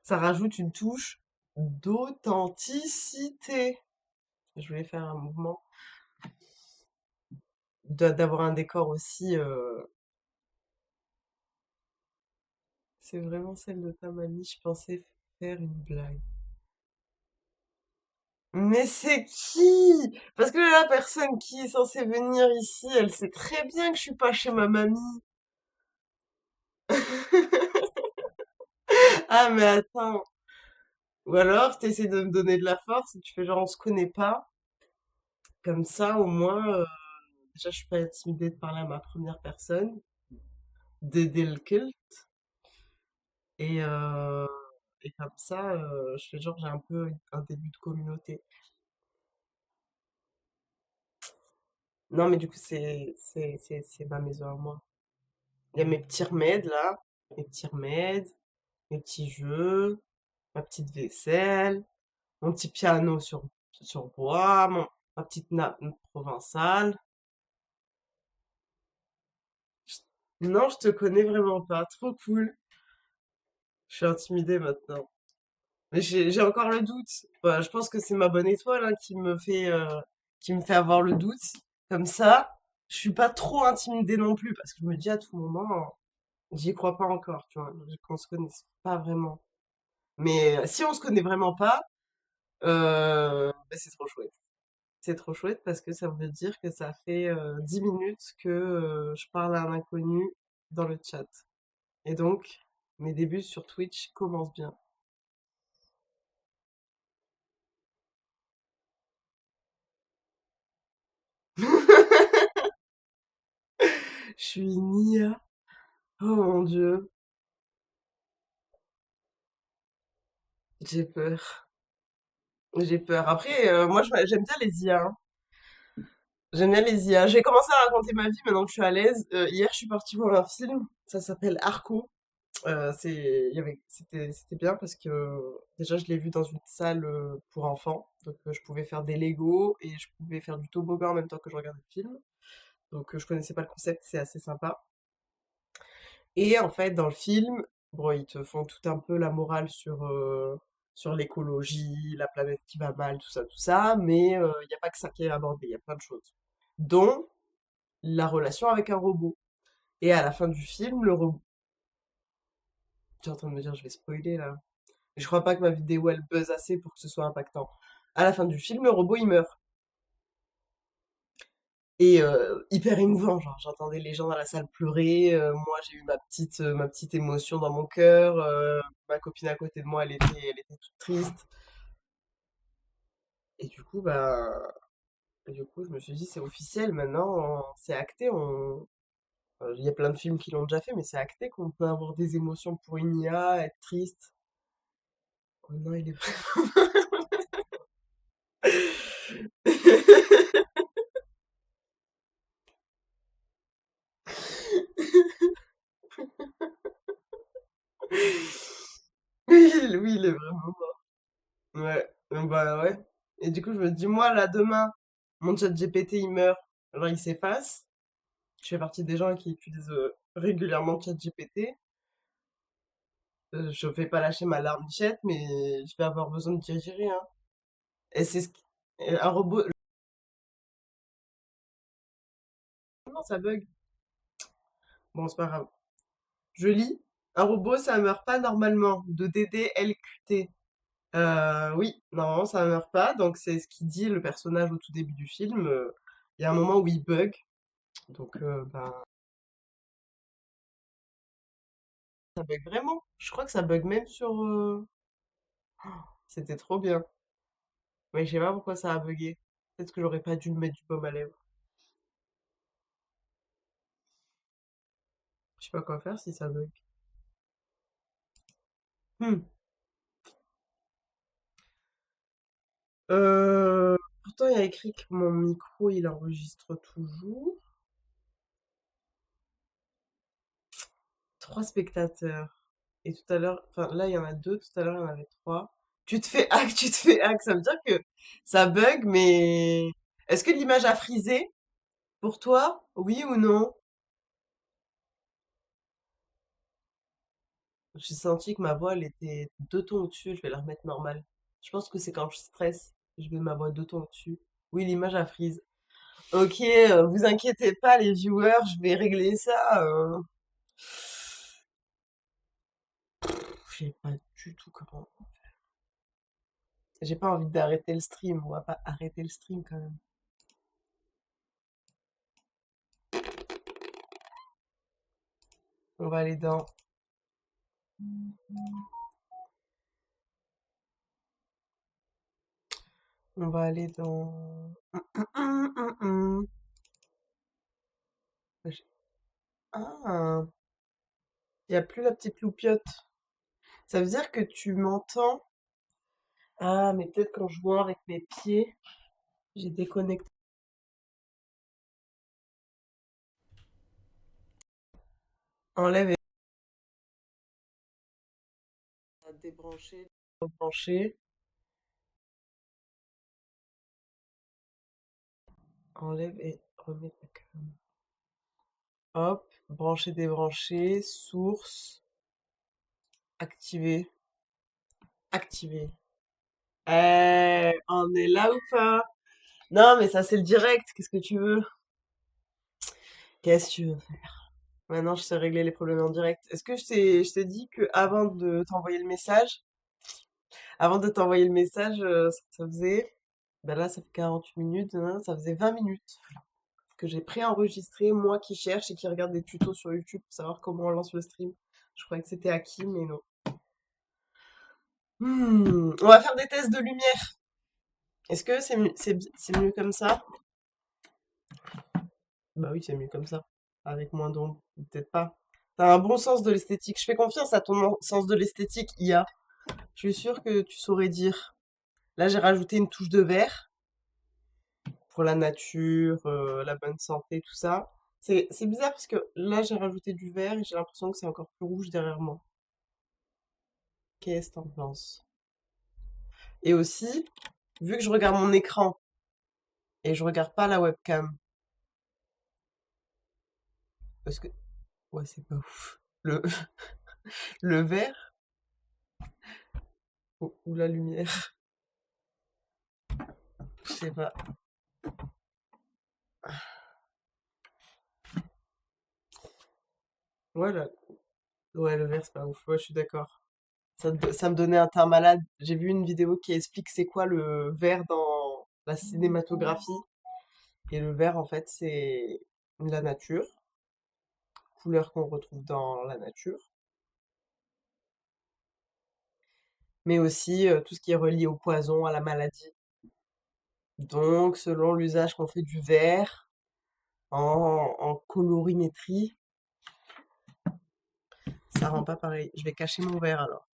Ça rajoute une touche d'authenticité. Je voulais faire un mouvement d'avoir un décor aussi. C'est vraiment celle de ta mamie. Je pensais faire une blague. Mais c'est qui? Parce que la personne qui est censée venir ici, elle sait très bien que je suis pas chez ma mamie. Ah, mais attends. Ou alors, t'essaies de me donner de la force et tu fais genre on se connaît pas. Comme ça, au moins, déjà, je suis pas intimidée de parler à ma première personne, d'aider le culte. Et, euh, et comme ça, je fais genre j'ai un peu un début de communauté. Non, mais du coup, c'est ma maison à moi. Il y a mes petits remèdes là, mes petits remèdes, mes petits jeux, ma petite vaisselle, mon petit piano sur bois, ma petite nappe provençale. Non, je te connais vraiment pas. Trop cool. Je suis intimidée maintenant. Mais j'ai encore le doute. Bah, je pense que c'est ma bonne étoile hein, qui me fait avoir le doute. Comme ça, je suis pas trop intimidée non plus parce que je me dis à tout moment, j'y crois pas encore, tu vois, qu'on se connaisse pas vraiment. Mais si on se connaît vraiment pas, bah, c'est trop chouette. C'est trop chouette parce que ça veut dire que ça fait 10 minutes que je parle à un inconnu dans le chat. Et donc, mes débuts sur Twitch commencent bien. Je suis une IA. Oh mon Dieu, j'ai peur. J'ai peur. Après, moi, j'aime bien les IA, hein. J'aime bien les IA. J'ai commencé à raconter ma vie maintenant que je suis à l'aise. Hier, je suis partie voir un film. Ça s'appelle Arco. C'était bien parce que déjà, je l'ai vu dans une salle pour enfants. Donc, je pouvais faire des Lego et je pouvais faire du toboggan en même temps que je regardais le film. Donc, je connaissais pas le concept. C'est assez sympa. Et en fait, dans le film, bon, ils te font tout un peu la morale sur l'écologie, la planète qui va mal, tout ça, mais il n'y a pas que ça qui est abordé, il y a plein de choses. Dont la relation avec un robot. Et à la fin du film, le robot... Tu es en train de me dire, je vais spoiler là. Je crois pas que ma vidéo, elle buzz assez pour que ce soit impactant. À la fin du film, le robot, il meurt. Et hyper émouvant, genre j'entendais les gens dans la salle pleurer, moi j'ai eu ma petite émotion dans mon cœur, ma copine à côté de moi elle était toute triste. Et du coup je me suis dit c'est officiel maintenant, c'est acté, il y a plein de films qui l'ont déjà fait, mais c'est acté qu'on peut avoir des émotions pour une IA, être triste. Oh non, il est vrai. Oui, oui, il est vraiment ouais, bah ouais. Et du coup, je me dis, moi, là, demain, mon chat GPT, il meurt, alors il s'efface. Je fais partie des gens qui utilisent régulièrement ChatGPT. Je vais pas lâcher ma larmichette, mais je vais avoir besoin de digérer, hein. Et c'est ce qui... un robot... Non, ça bug. Bon, c'est pas grave. Je lis. Un robot, ça meurt pas normalement. De DDLQT. Oui, normalement, ça meurt pas. Donc, c'est ce qu'il dit le personnage au tout début du film. Il y a un moment où il bug. Donc, ben, ça bug vraiment. Je crois que ça bug même sur... C'était trop bien. Mais je sais pas pourquoi ça a bugué. Peut-être que j'aurais pas dû me mettre du baume à lèvres. Je sais pas quoi faire si ça bug. Hmm. Pourtant, il y a écrit que mon micro, il enregistre toujours. 3 spectateurs. Et tout à l'heure, enfin là, il y en a 2, tout à l'heure, il y en avait 3. Tu te fais hack, tu te fais hack. Ça veut dire que ça bug, mais est-ce que l'image a frisé pour toi? Oui ou non? J'ai senti que ma voix, elle était 2 tons au-dessus. Je vais la remettre normale. Je pense que c'est quand je stresse. Je mets ma voix 2 tons au-dessus. Oui, l'image a frise. Ok, vous inquiétez pas, les viewers, je vais régler ça. Je sais pas du tout comment. J'ai pas envie d'arrêter le stream. On va pas arrêter le stream quand même. On va aller dans. On va aller dans. Ah, il y a plus la petite loupiote. Ça veut dire que tu m'entends. Ah, mais peut-être qu'en jouant avec mes pieds, j'ai déconnecté. Enlève et débrancher, rebrancher. Enlève et remets ta cam. Hop, brancher, débrancher, source, activer, activer. On est là ou pas? Non, mais ça c'est le direct, qu'est-ce que tu veux? Qu'est-ce que tu veux faire? Maintenant, je sais régler les problèmes en direct. Est-ce que je t'ai dit que avant de t'envoyer le message, ça faisait, ben là, ça fait 48 minutes, hein, ça faisait 20 minutes que j'ai préenregistré, moi qui cherche et qui regarde des tutos sur YouTube pour savoir comment on lance le stream. Je croyais que c'était acquis, mais non. On va faire des tests de lumière. Est-ce que c'est mieux comme ça? Bah oui, c'est mieux comme ça. Avec moins d'ombre. Peut-être pas. T'as un bon sens de l'esthétique. Je fais confiance à ton sens de l'esthétique, IA. Je suis sûre que tu saurais dire. Là, j'ai rajouté une touche de vert pour la nature, la bonne santé, tout ça. C'est bizarre parce que là, j'ai rajouté du vert et j'ai l'impression que c'est encore plus rouge derrière moi. Qu'est-ce que t'en penses? Et aussi, vu que je regarde mon écran et je regarde pas la webcam, parce que, ouais, c'est pas ouf. Le, le vert ou la lumière, je sais pas. Ouais, ouais, le vert, c'est pas ouf. Ouais, je suis d'accord. Ça me donnait un teint malade. J'ai vu une vidéo qui explique c'est quoi le vert dans la cinématographie. Et le vert, en fait, c'est la nature, couleur qu'on retrouve dans la nature, mais aussi tout ce qui est relié au poison, à la maladie. Donc, selon l'usage qu'on fait du vert en colorimétrie, ça rend pas pareil. Je vais cacher mon verre alors.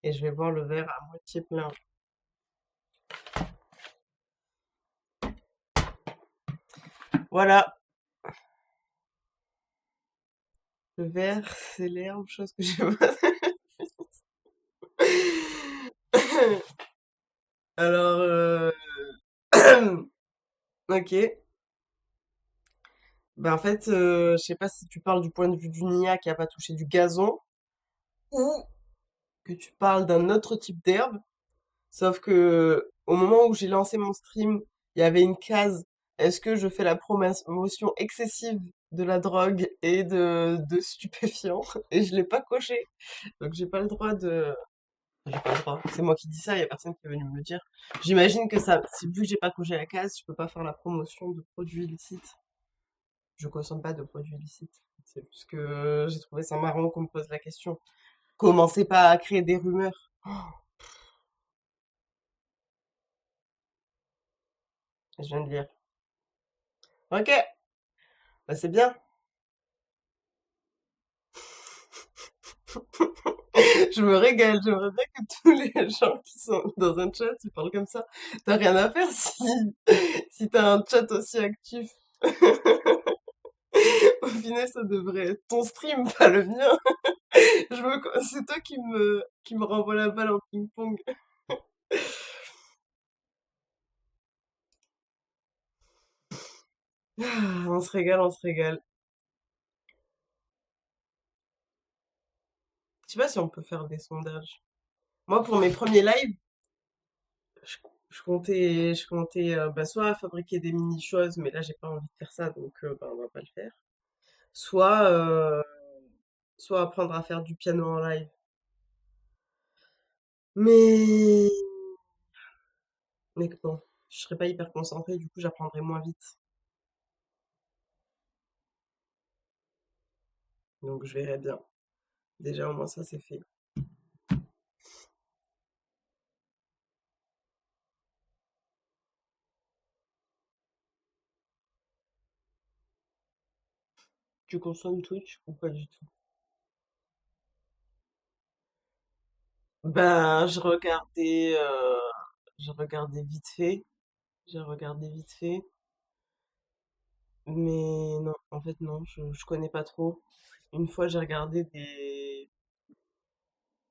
Et je vais voir le verre à moitié plein. Voilà, le vert, c'est l'herbe, chose que je vois. Alors, ok. Ben, en fait, je sais pas si tu parles du point de vue d'une IA qui a pas touché du gazon ou que tu parles d'un autre type d'herbe. Sauf que au moment où j'ai lancé mon stream, il y avait une case. Est-ce que je fais la promotion excessive de la drogue et de stupéfiants? Et je l'ai pas coché. Donc j'ai pas le droit de. J'ai pas le droit. C'est moi qui dis ça, il y a personne qui est venu me le dire. J'imagine que ça, vu que j'ai pas coché la case, je peux pas faire la promotion de produits illicites. Je consomme pas de produits illicites. C'est juste que j'ai trouvé ça marrant qu'on me pose la question. Commencez pas à créer des rumeurs. Oh, je viens de lire. Ok, bah c'est bien. Je me régale. J'aimerais bien que tous les gens qui sont dans un chat, ils parlent comme ça. T'as rien à faire si t'as un chat aussi actif. Au final, ça devrait être ton stream, pas le mien. C'est toi qui me renvoie la balle en ping-pong. Ah, on se régale, on se régale. Je sais pas si on peut faire des sondages. Moi, pour mes premiers lives, je, je comptais bah, soit fabriquer des mini-choses, mais là, j'ai pas envie de faire ça, donc bah, on va pas le faire. Soit, soit apprendre à faire du piano en live. Mais, mais bon, je serais pas hyper concentrée, du coup, j'apprendrai moins vite. Donc, je verrai bien. Déjà, au moins, ça, c'est fait. Tu consommes Twitch ou pas du tout? Ben, je regardais vite fait. J'ai regardé vite fait. Mais non, en fait, non, je connais pas trop. Une fois, j'ai regardé des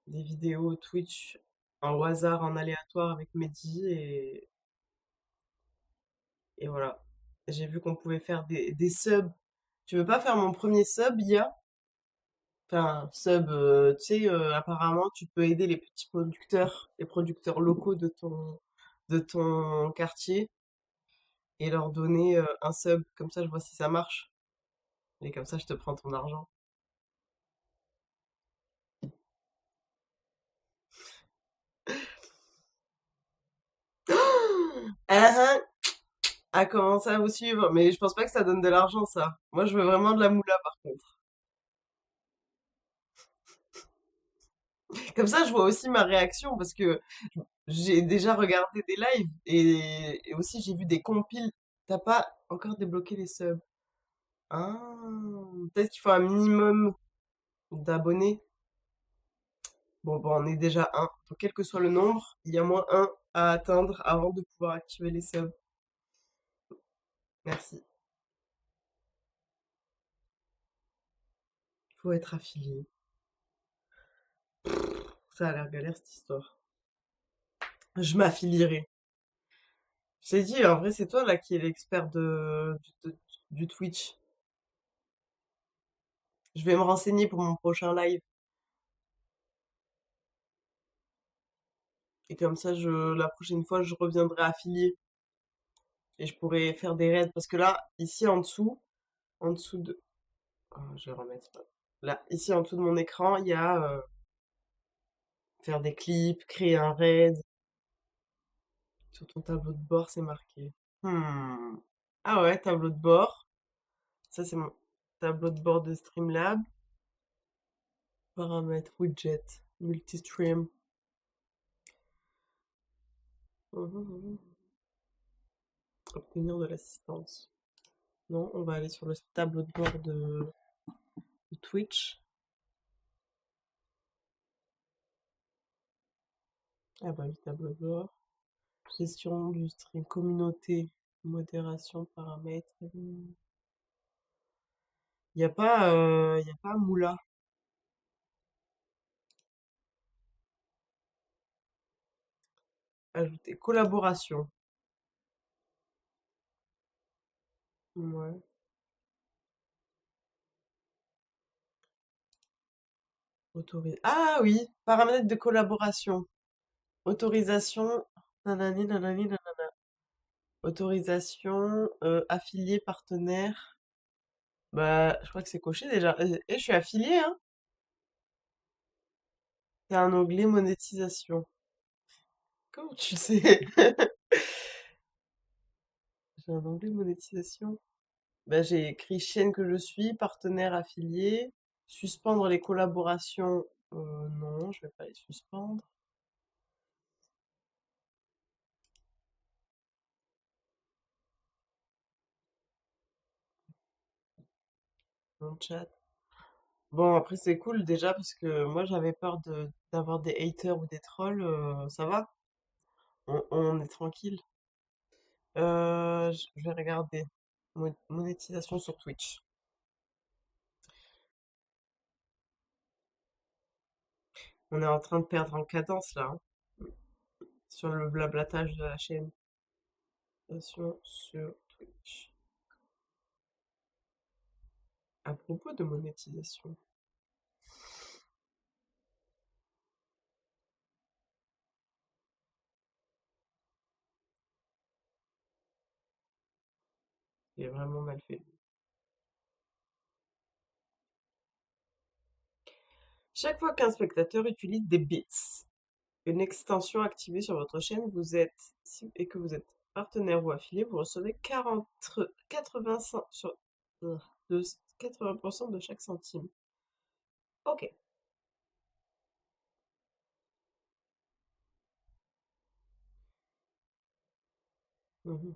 vidéos Twitch en hasard, en aléatoire avec Mehdi et voilà. J'ai vu qu'on pouvait faire des subs. Tu veux pas faire mon premier sub, IA? Enfin, sub, tu sais, apparemment, tu peux aider les petits producteurs, les producteurs locaux de ton quartier et leur donner un sub. Comme ça, je vois si ça marche. Et comme ça, je te prends ton argent. Ah, ah, à commencer à vous suivre. Mais je pense pas que ça donne de l'argent, ça. Moi, je veux vraiment de la moula, par contre. Comme ça, je vois aussi ma réaction parce que j'ai déjà regardé des lives et aussi j'ai vu des compiles. T'as pas encore débloqué les subs. Ah, peut-être qu'il faut un minimum d'abonnés. Bon, on est déjà un. Donc, quel que soit le nombre, il y a moins un à atteindre avant de pouvoir activer les subs. Merci. Il faut être affilié. Ça a l'air galère cette histoire. Je m'affilierai. Je t'ai dit, en vrai, c'est toi là qui est l'expert du Twitch. Je vais me renseigner pour mon prochain live. Et comme ça, la prochaine fois, je reviendrai affilié. Et je pourrai faire des raids. Parce que là, ici en dessous de. Oh, je vais remettre. Là, ici en dessous de mon écran, il y a faire des clips, créer un raid. Sur ton tableau de bord, c'est marqué. Hmm. Ah ouais, tableau de bord. Ça, c'est mon tableau de bord de Streamlab. Paramètres, widget, multistream. Mhm. Obtenir de l'assistance. Non, on va aller sur le tableau de bord de Twitch. Ah bah oui, tableau de bord. Gestion du stream, communauté, modération, paramètres. Il y a pas Moula. Ajouter collaboration. Ouais. Ah oui, paramètres de collaboration. Autorisation, nanani, nanani, nanana. Autorisation, affilié, partenaire. Bah, je crois que c'est coché déjà. Et je suis affilié, hein. C'est un onglet monétisation. Comment tu sais? J'ai un onglet monétisation. Bah, j'ai écrit chaîne que je suis, partenaire affilié, suspendre les collaborations. Non, je vais pas les suspendre. Mon chat. Bon, après, c'est cool déjà parce que moi j'avais peur d'avoir des haters ou des trolls. Ça va, on est tranquille. Je vais regarder. Monétisation sur Twitch. On est en train de perdre en cadence là, hein, sur le blablatage de la chaîne. Monétisation sur Twitch. À propos de monétisation. C'est vraiment mal fait. Chaque fois qu'un spectateur utilise des bits, une extension activée sur votre chaîne, et que vous êtes partenaire ou affilié, vous recevez 85 de 80% de chaque centime. Ok. Mhm.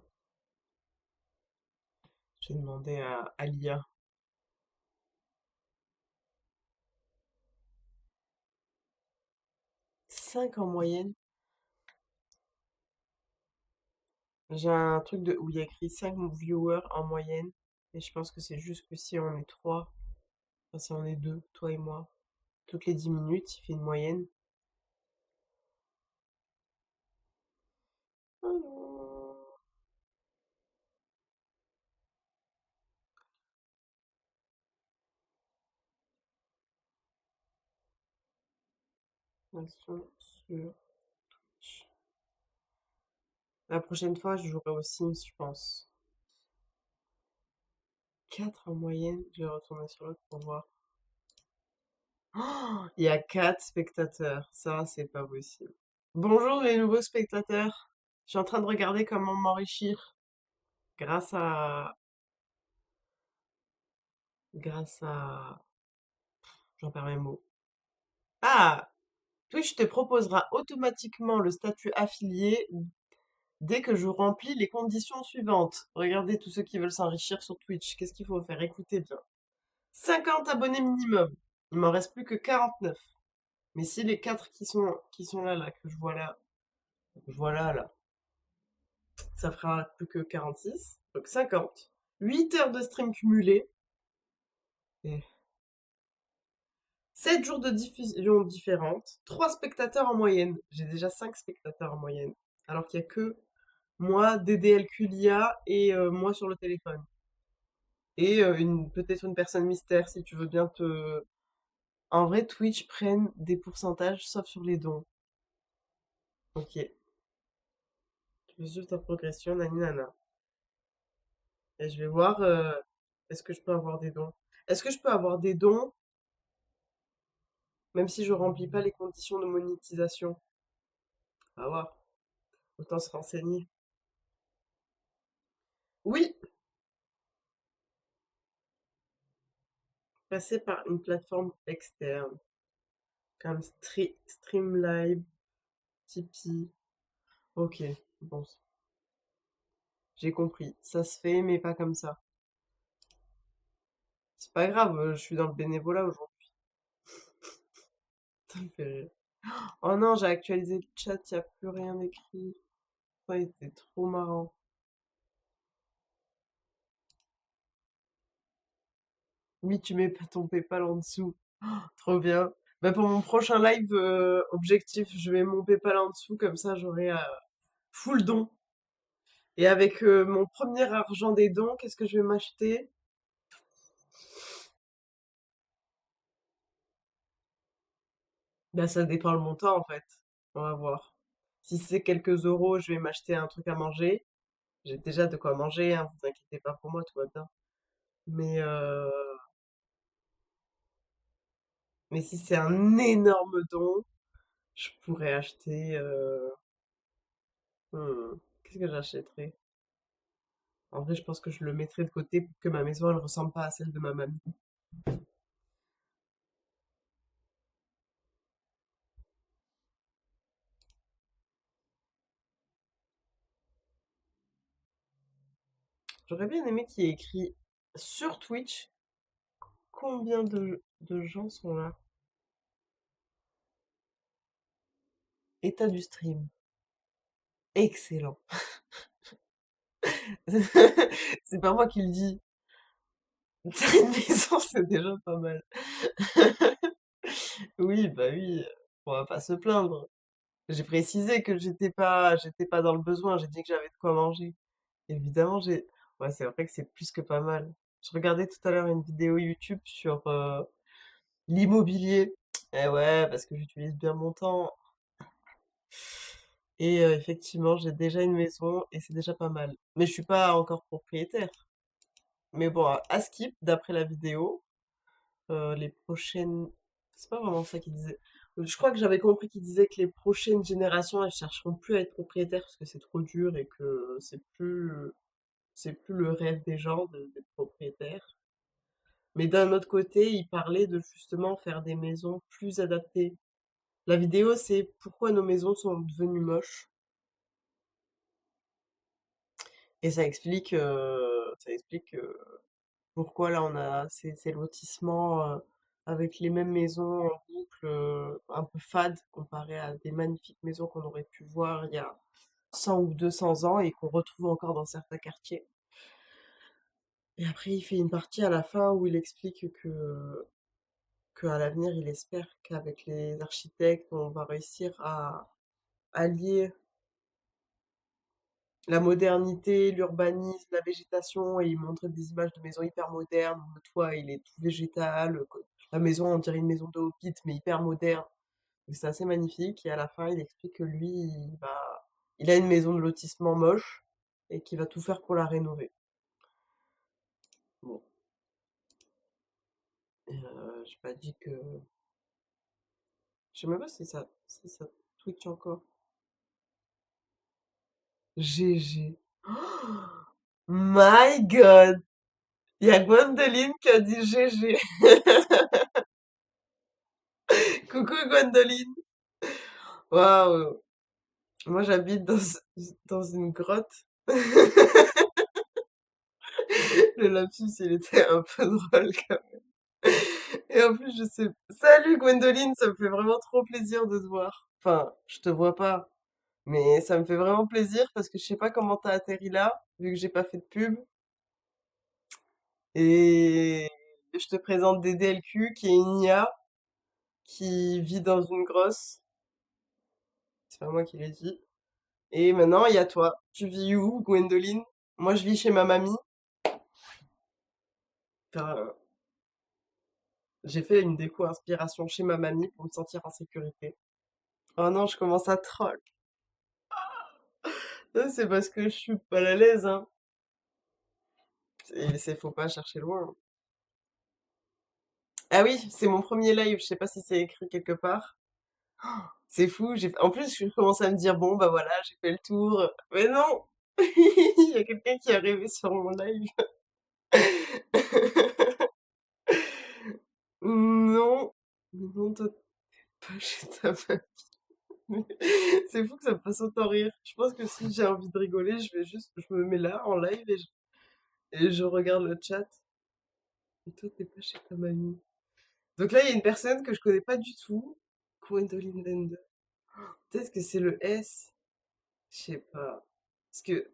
Je vais demander à l'IA. 5 en moyenne. J'ai un truc où il y a écrit 5 viewers en moyenne. Et je pense que c'est juste que si on est 3, enfin si on est 2, toi et moi, toutes les 10 minutes, il fait une moyenne. Alors, action sur Twitch. La prochaine fois, je jouerai aux Sims, je pense. 4 en moyenne, je vais retourner sur l'autre pour voir. Oh, il y a 4 spectateurs, ça, c'est pas possible. Bonjour les nouveaux spectateurs. Je suis en train de regarder comment m'enrichir grâce à... Grâce à... J'en perds mes mots. Ah! Twitch te proposera automatiquement le statut affilié dès que je remplis les conditions suivantes. Regardez tous ceux qui veulent s'enrichir sur Twitch. Qu'est-ce qu'il faut faire? Écoutez bien. 50 abonnés minimum. Il m'en reste plus que 49. Mais si les 4 qui sont là, que je vois là, ça fera plus que 46. Donc 50. 8 heures de stream cumulé. Et 7 jours de diffusion différentes. 3 spectateurs en moyenne. J'ai déjà 5 spectateurs en moyenne. Alors qu'il n'y a que moi, DDLQ l'IA et moi sur le téléphone. Et peut-être une personne mystère si tu veux bien te... En vrai, Twitch prennent des pourcentages sauf sur les dons. Ok. Tu mesures ta progression, nani nana. Et je vais voir, est-ce que je peux avoir des dons? Est-ce que je peux avoir des dons même si je remplis pas les conditions de monétisation? On va voir. Autant se renseigner. Oui, passer par une plateforme externe, comme Streamlab, Tipeee. Ok, bon, j'ai compris. Ça se fait, mais pas comme ça. C'est pas grave, je suis dans le bénévolat aujourd'hui. Ça me fait rire. Oh non, j'ai actualisé le chat, il n'y a plus rien d'écrit. Ça a été trop marrant. Oui, tu mets pas ton PayPal en dessous. Trop bien. Bah pour mon prochain live objectif, je mets mon PayPal en dessous, comme ça j'aurai full don. Et avec mon premier argent des dons, qu'est-ce que je vais m'acheter? Bah, ça dépend le montant, en fait. On va voir. Si c'est quelques euros, je vais m'acheter un truc à manger. J'ai déjà de quoi manger, hein, vous inquiétez pas pour moi, tout va bien. Mais, euh, mais si c'est un énorme don, je pourrais acheter... qu'est-ce que j'achèterais? En vrai, je pense que je le mettrais de côté pour que ma maison, elle ressemble pas à celle de ma mamie. J'aurais bien aimé qu'il y ait écrit sur Twitch combien de gens sont là. État du stream. Excellent. C'est pas moi qui le dis. Une maison, c'est déjà pas mal. Oui, bah oui, on va pas se plaindre. J'ai précisé que j'étais pas dans le besoin, j'ai dit que j'avais de quoi manger. Évidemment, ouais, c'est vrai que c'est plus que pas mal. Je regardais tout à l'heure une vidéo YouTube sur l'immobilier. Eh ouais, parce que j'utilise bien mon temps. Et effectivement, j'ai déjà une maison et c'est déjà pas mal. Mais je suis pas encore propriétaire. Mais bon, à skip, d'après la vidéo, les prochaines... C'est pas vraiment ça qu'il disait. Je crois que j'avais compris qu'il disait que les prochaines générations, elles chercheront plus à être propriétaires parce que c'est trop dur et que c'est plus le rêve des gens d'être propriétaires. Mais d'un autre côté, il parlait de justement faire des maisons plus adaptées. La vidéo, c'est pourquoi nos maisons sont devenues moches. Et ça explique pourquoi là on a ces lotissements avec les mêmes maisons en boucle, un peu fades comparé à des magnifiques maisons qu'on aurait pu voir il y a 100 ou 200 ans et qu'on retrouve encore dans certains quartiers. Et après, il fait une partie à la fin où il explique qu'à l'avenir, il espère qu'avec les architectes, on va réussir à allier la modernité, l'urbanisme, la végétation, et il montrait des images de maisons hyper modernes, où le toit il est tout végétal, la maison on dirait une maison de Hobbit mais hyper moderne. Donc c'est assez magnifique et à la fin il explique que lui il a une maison de lotissement moche et qu'il va tout faire pour la rénover. Bon, j'ai pas dit que... Je sais même pas si ça Twitch encore. GG. My God! Il y a Gwendoline qui a dit GG. Coucou Gwendoline. Waouh. Moi j'habite dans une grotte. Le lapsus il était un peu drôle quand même. Et en plus je sais... Salut Gwendoline, ça me fait vraiment trop plaisir de te voir. Enfin, je te vois pas. Mais ça me fait vraiment plaisir parce que je sais pas comment t'as atterri là, vu que j'ai pas fait de pub. Et je te présente DDLQ qui est une IA qui vit dans une grosse. C'est pas moi qui l'ai dit. Et maintenant, il y a toi. Tu vis où, Gwendoline? Moi, je vis chez ma mamie. Car, j'ai fait une déco inspiration chez ma mamie pour me sentir en sécurité. Oh non, je commence à troll. Ça, c'est parce que je suis pas à l'aise, hein. Faut pas chercher loin. Ah oui, c'est mon premier live. Je sais pas si c'est écrit quelque part. C'est fou. En plus, je commence à me dire, bon, bah voilà, j'ai fait le tour. Mais non! Il y a quelqu'un qui est arrivé sur mon live. Non. Non, toi, pas chez ta famille. C'est fou que ça me fasse autant rire. Je pense que si j'ai envie de rigoler, je me mets là en live et je regarde le chat. Et toi, t'es pas chez ta mamie. Donc là, il y a une personne que je connais pas du tout. Gwendoline Lende. Peut-être que c'est le S. Je sais pas. Parce que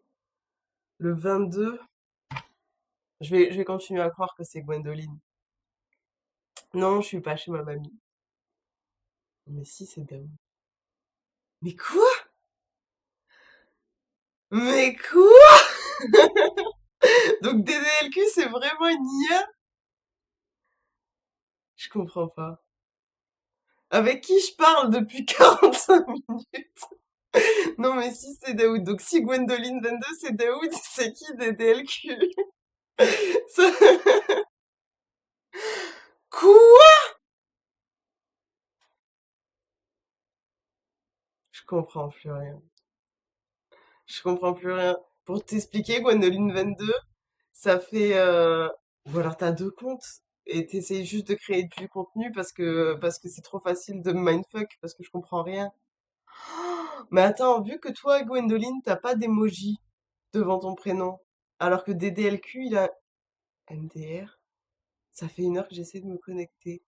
le 22, je vais continuer à croire que c'est Gwendoline. Non, je suis pas chez ma mamie. Mais si, c'est Dao. Mais quoi? Mais quoi? Donc DDLQ, c'est vraiment une IA? Je comprends pas. Avec qui je parle depuis 45 minutes? Non, mais si, c'est Daoud. Donc, si Gwendoline 22, c'est Daoud, c'est qui DDLQ? Ça- Quoi? Je comprends plus rien. Je comprends plus rien. Pour t'expliquer, Gwendoline 22, ça fait... Ou alors t'as deux comptes et t'essayes juste de créer du contenu parce que c'est trop facile de me mindfuck parce que je comprends rien. Mais attends, vu que toi, Gwendoline, t'as pas d'emoji devant ton prénom, alors que DDLQ, il a MDR, ça fait 1 heure que j'essaie de me connecter.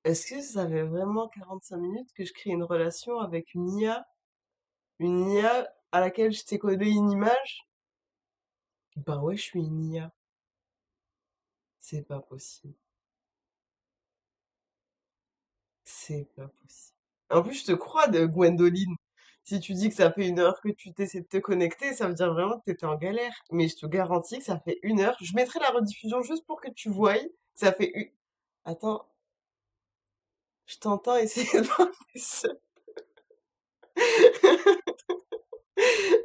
Est-ce que ça fait vraiment 45 minutes que je crée une relation avec une IA à laquelle je t'ai collé une image? Bah ouais, je suis une IA. C'est pas possible. C'est pas possible. En plus, je te crois de Gwendoline. Si tu dis que ça fait 1 heure que tu t'essaies de te connecter, ça veut dire vraiment que t'étais en galère. Mais je te garantis que ça fait 1 heure. Je mettrai la rediffusion juste pour que tu voies que ça fait une... Attends, je t'entends essayer de parler seul.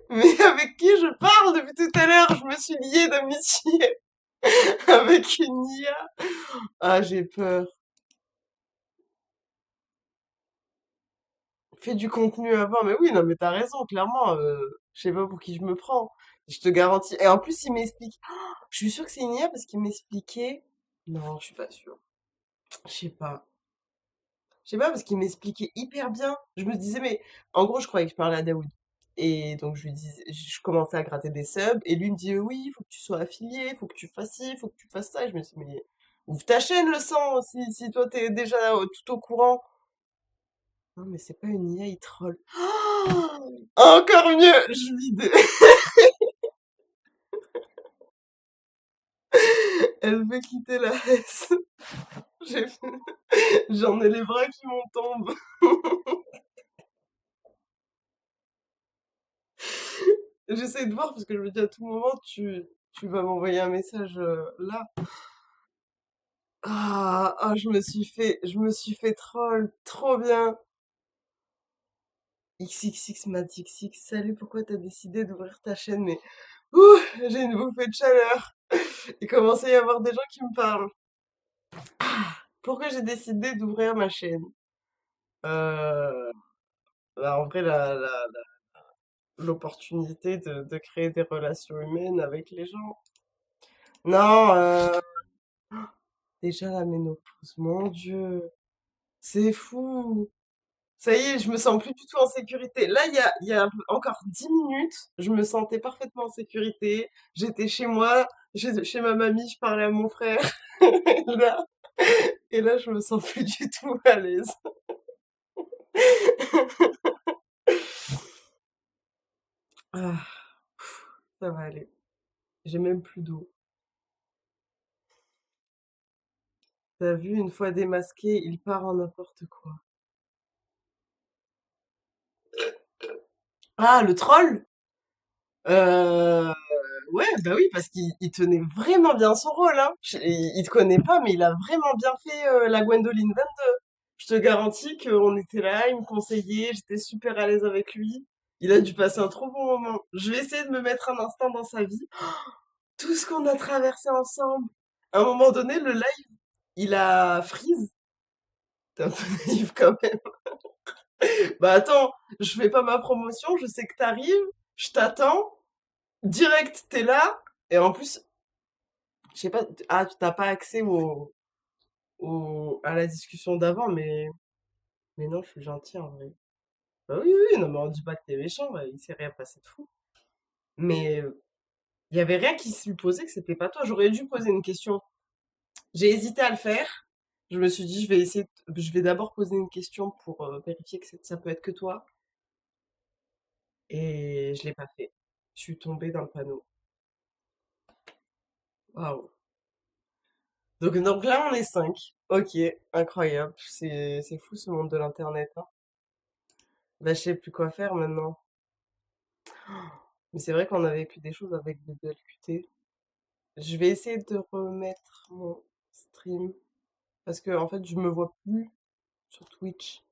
Mais avec qui je parle depuis tout à l'heure? Je me suis liée d'amitié avec une IA. Ah, j'ai peur. Fais du contenu avant. Mais oui, non, mais t'as raison, clairement. Je sais pas pour qui je me prends. Je te garantis. Et en plus, il m'explique. Je suis sûre que c'est une IA parce qu'il m'expliquait. Non, je suis pas sûre. Je sais pas. Je sais pas parce qu'il m'expliquait hyper bien. Je me disais, mais en gros, je croyais que je parlais à Daoud. Et donc, je lui disais, je commençais à gratter des subs. Et lui me dit, oui, il faut que tu sois affilié, il faut que tu fasses ci, il faut que tu fasses ça. Et je me dis, mais ouvre ta chaîne, le sang, si toi t'es déjà tout au courant. Non, mais c'est pas une IA, il troll. Encore mieux, je vide. Elle veut quitter la S. J'ai- J'en ai les bras qui m'en tombent. J'essaie de voir parce que je me dis à tout moment, tu vas m'envoyer un message là. Je me suis fait troll, trop bien. XXX Matixx, salut, pourquoi t'as décidé d'ouvrir ta chaîne? Mais ouh, j'ai une bouffée de chaleur. Il commence à y avoir des gens qui me parlent. Pourquoi j'ai décidé d'ouvrir ma chaîne? Euh, Bah, en vrai, l'opportunité de créer des relations humaines avec les gens. Non, déjà la ménopause, mon Dieu, c'est fou. Ça y est, je me sens plus du tout en sécurité. Là, il y a encore 10 minutes, je me sentais parfaitement en sécurité. J'étais chez moi, chez ma mamie, je parlais à mon frère. Et là, et là, je me sens plus du tout à l'aise. Ah, ça va aller. J'ai même plus d'eau. T'as vu, une fois démasqué, il part en n'importe quoi. Ah, le troll? Euh, ouais, bah oui, parce qu'il tenait vraiment bien son rôle, hein. Il te connaît pas, mais il a vraiment bien fait la Gwendoline 22. Je te garantis qu'on était là, il me conseillait, j'étais super à l'aise avec lui. Il a dû passer un trop bon moment. Je vais essayer de me mettre un instant dans sa vie. Tout ce qu'on a traversé ensemble. À un moment donné, le live, il a freeze. T'es un peu naïf quand même. Bah attends, je fais pas ma promotion, je sais que t'arrives, je t'attends. Direct, t'es là. Et en plus, je sais pas, ah, tu t'as pas accès à la discussion d'avant, mais non, je suis gentil en vrai. Bah oui, oui, oui, non, mais on dit pas que t'es méchant, ouais, il s'est rien passé de fou. Mais il y avait rien qui supposait que c'était pas toi. J'aurais dû poser une question. J'ai hésité à le faire. Je me suis dit, je vais d'abord poser une question pour vérifier que ça peut être que toi. Et je l'ai pas fait. Je suis tombée dans le panneau. Waouh. Donc là, on est 5. Ok, incroyable. C'est fou ce monde de l'internet, hein. Bah, je sais plus quoi faire maintenant. Mais c'est vrai qu'on a vécu des choses avec BDLQT. Je vais essayer de remettre mon stream parce que en fait, je me vois plus sur Twitch.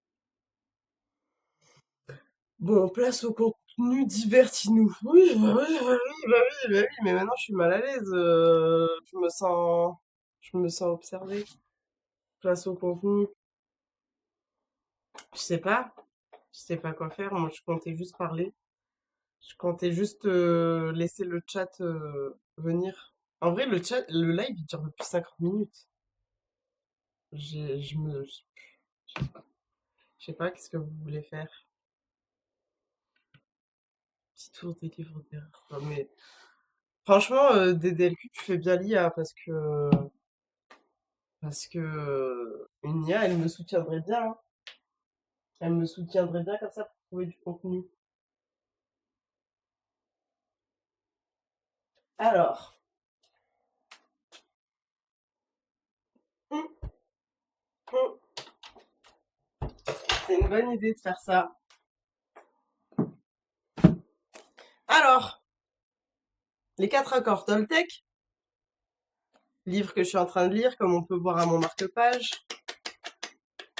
Bon, place au contenu, divertis-nous. Oui, bah oui, bah oui, bah oui, bah oui, mais maintenant je suis mal à l'aise. Je me sens observée. Place au contenu. Je sais pas. Je sais pas quoi faire. Moi, je comptais juste parler. Je comptais juste laisser le chat venir. En vrai, le live, il dure depuis 50 minutes. J'ai, je me, je sais pas, qu'est-ce que vous voulez faire? Petit tour des livres d'erreur. Non, mais franchement, DDLQ, tu fais bien l'IA parce que une IA, elle me soutiendrait bien, hein. Elle me soutiendrait bien comme ça pour trouver du contenu. Alors, hum, hum, c'est une bonne idée de faire ça. Alors, les 4 accords Toltec, livre que je suis en train de lire, comme on peut voir à mon marque-page,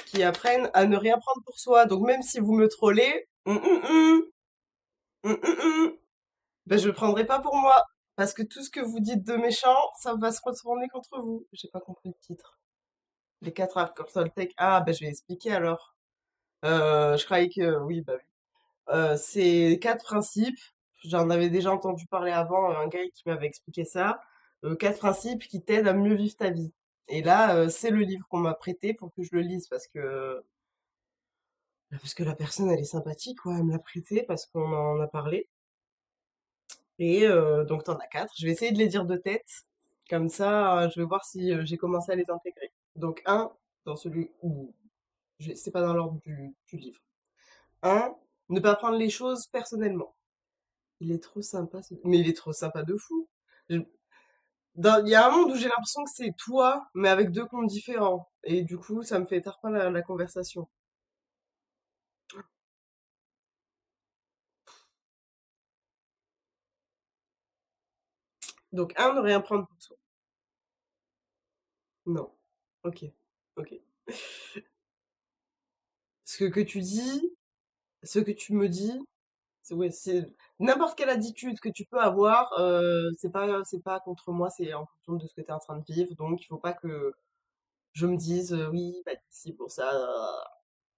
qui apprennent à ne rien prendre pour soi. Donc même si vous me trollez, ben je le prendrai pas pour moi. Parce que tout ce que vous dites de méchant, ça va se retourner contre vous. J'ai pas compris le titre. Les 4 accords Toltec. Ah, ben je vais expliquer alors. Je croyais que... Oui, bah oui. C'est 4 principes. J'en avais déjà entendu parler avant, un gars qui m'avait expliqué ça. 4 principes qui t'aident à mieux vivre ta vie. Et là, c'est le livre qu'on m'a prêté pour que je le lise parce que la personne, elle est sympathique, quoi. Elle me l'a prêté parce qu'on en a parlé. Et donc, t'en as 4. Je vais essayer de les dire de tête. Comme ça, je vais voir si j'ai commencé à les intégrer. Donc, un, dans celui où... C'est pas dans l'ordre du livre. Un, ne pas prendre les choses personnellement. Il est trop sympa, mais il est trop sympa de fou. Je- Il y a un monde où j'ai l'impression que c'est toi, mais avec 2 comptes différents. Et du coup, ça me fait tarpin la conversation. Donc, un, ne rien prendre pour soi. Non. Ok. Ok. Que tu dis, ce que tu me dis, ouais, c'est n'importe quelle attitude que tu peux avoir, c'est pas contre moi, c'est en fonction de ce que tu es en train de vivre. Donc, il faut pas que je me dise, oui, bah, si pour ça,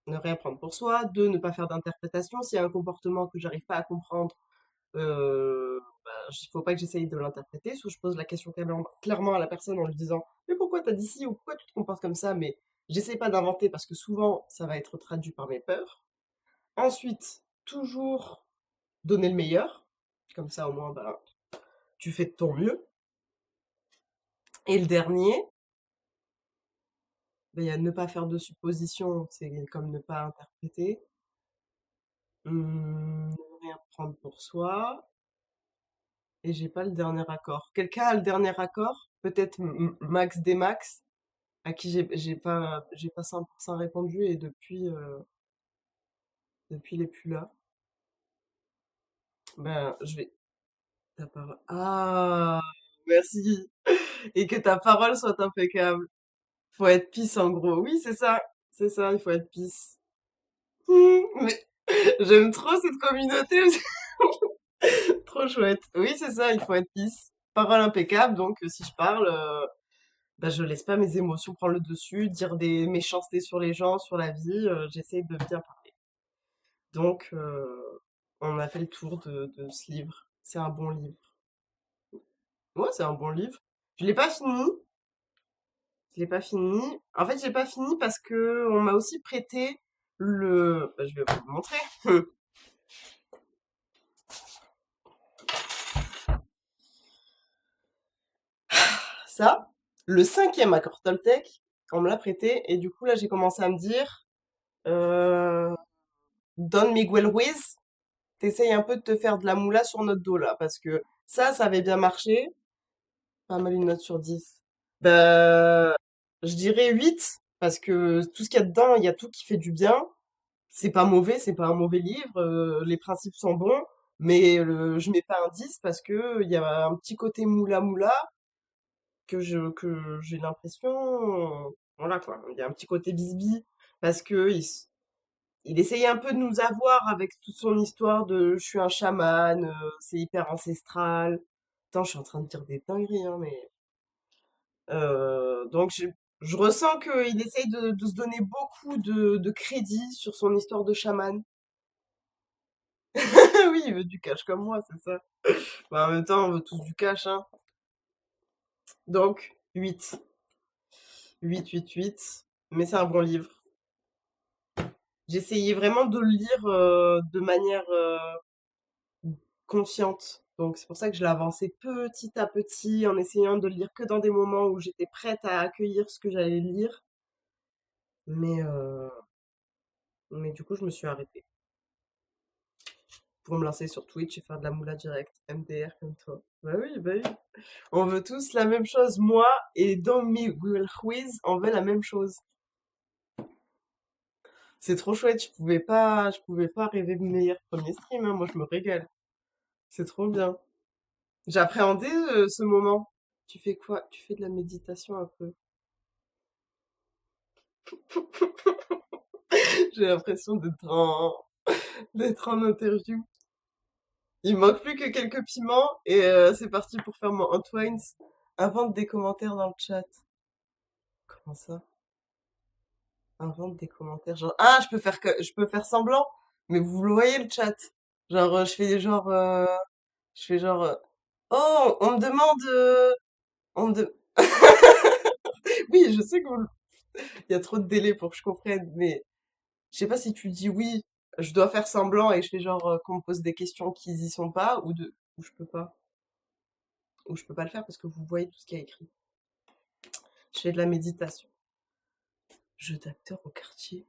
ne rien prendre pour soi. Deux, ne pas faire d'interprétation. S'il y a un comportement que j'arrive pas à comprendre, bah, il faut pas que j'essaye de l'interpréter. Soit je pose la question clairement à la personne en lui disant, mais pourquoi t'as dit ci ou pourquoi tu te comportes comme ça? Mais j'essaye pas d'inventer parce que souvent, ça va être traduit par mes peurs. Ensuite, toujours donner le meilleur. Comme ça, au moins, bah, tu fais de ton mieux. Et le dernier, bah, il y a ne pas faire de suppositions, c'est comme ne pas interpréter. Ne rien prendre pour soi. Et j'ai pas le dernier accord. Quelqu'un a le dernier accord? Peut-être Max des Max, à qui j'ai pas 100% répondu et depuis il est plus là. Ben, je vais. Ta parole. Ah, merci. Et que ta parole soit impeccable. Faut être peace en gros. Oui, c'est ça. C'est ça, il faut être peace. Mais j'aime trop cette communauté. Trop chouette. Oui, c'est ça, il faut être peace. Parole impeccable, donc si je parle, bah, je laisse pas mes émotions prendre le dessus, dire des méchancetés sur les gens, sur la vie, j'essaye de bien parler. Donc, on a fait le tour de ce livre. C'est un bon livre. Ouais, c'est un bon livre. Je l'ai pas fini. Je l'ai pas fini. En fait, j'ai pas fini parce que on m'a aussi prêté bah, je vais vous le montrer. Ça, le 5e accord Toltec, on me l'a prêté et du coup là j'ai commencé à me dire, euh, Don Miguel Ruiz, t'essayes un peu de te faire de la moula sur notre dos là, parce que ça avait bien marché. Pas mal une note sur 10. Bah, je dirais 8, parce que tout ce qu'il y a dedans, il y a tout qui fait du bien. C'est pas mauvais, c'est pas un mauvais livre, les principes sont bons, Mais je mets pas un 10 parce que il y a un petit côté moula moula que j'ai l'impression, voilà quoi, il y a un petit côté bisbis parce que il essayait un peu de nous avoir avec toute son histoire de je suis un chaman, c'est hyper ancestral. Attends, je suis en train de dire des dingueries, hein, mais donc je ressens qu'il essaye de se donner beaucoup de crédit sur son histoire de chaman. Oui, il veut du cash comme moi, c'est ça. Bah, en même temps, on veut tous du cash, hein. Donc, 8. 8, 8, 8. Mais c'est un bon livre. J'essayais vraiment de le lire de manière consciente. Donc, c'est pour ça que je l'ai avancé petit à petit en essayant de le lire que dans des moments où j'étais prête à accueillir ce que j'allais lire. Mais, euh, mais du coup, je me suis arrêtée pour me lancer sur Twitch et faire de la moula direct, MDR comme toi. Bah oui, bah oui. On veut tous la même chose. Moi et Domi Will Quiz, on veut la même chose. C'est trop chouette. Je pouvais pas rêver de meilleur premier stream, hein. Moi, je me régale. C'est trop bien. J'appréhendais ce moment. Tu fais quoi? Tu fais de la méditation un peu. J'ai l'impression d'être en interview. Il manque plus que quelques piments et c'est parti pour faire mon Antoine's. Invente des commentaires dans le chat. Comment ça? Invente des commentaires. Genre, ah, je peux faire semblant, mais vous le voyez le chat. Genre, je fais genre, oh, on me demande, on me de... Oui, je sais il y a trop de délai pour que je comprenne, mais je sais pas si tu dis oui, je dois faire semblant et je fais genre qu'on me pose des questions qui y sont pas, ou je peux pas, ou je peux pas le faire parce que vous voyez tout ce qu'il y a écrit. Je fais de la méditation. Jeu d'acteur au quartier.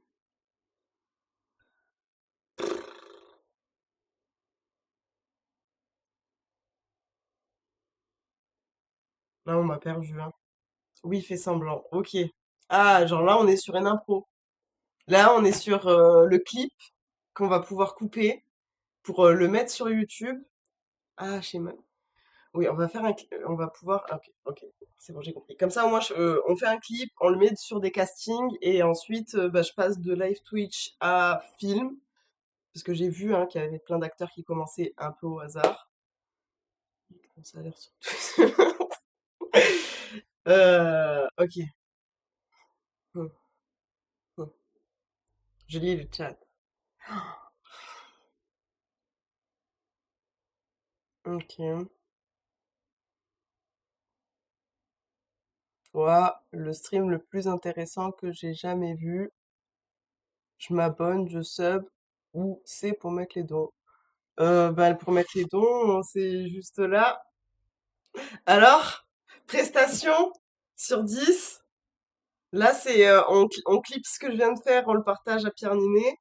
Là, on m'a perdu, hein. Oui, fais semblant. Ok. Ah, genre là, on est sur une impro. Là, on est sur le clip qu'on va pouvoir couper pour le mettre sur YouTube. Ah, je sais même. Oui, on va pouvoir. Ah, ok, ok, c'est bon, j'ai compris. Comme ça, moi, on fait un clip, on le met sur des castings et ensuite, bah, je passe de live Twitch à film parce que j'ai vu hein, qu'il y avait plein d'acteurs qui commençaient un peu au hasard. Comme ça a l'air sur Twitch. Ok. Hmm, hmm. Je lis le chat. Ok. Ouah, le stream le plus intéressant que j'ai jamais vu. Je m'abonne, je sub, ou c'est pour mettre les dons. Bah, pour mettre les dons, c'est juste là. Alors, prestation sur 10. Là, c'est on clip ce que je viens de faire, on le partage à Pierre Ninet.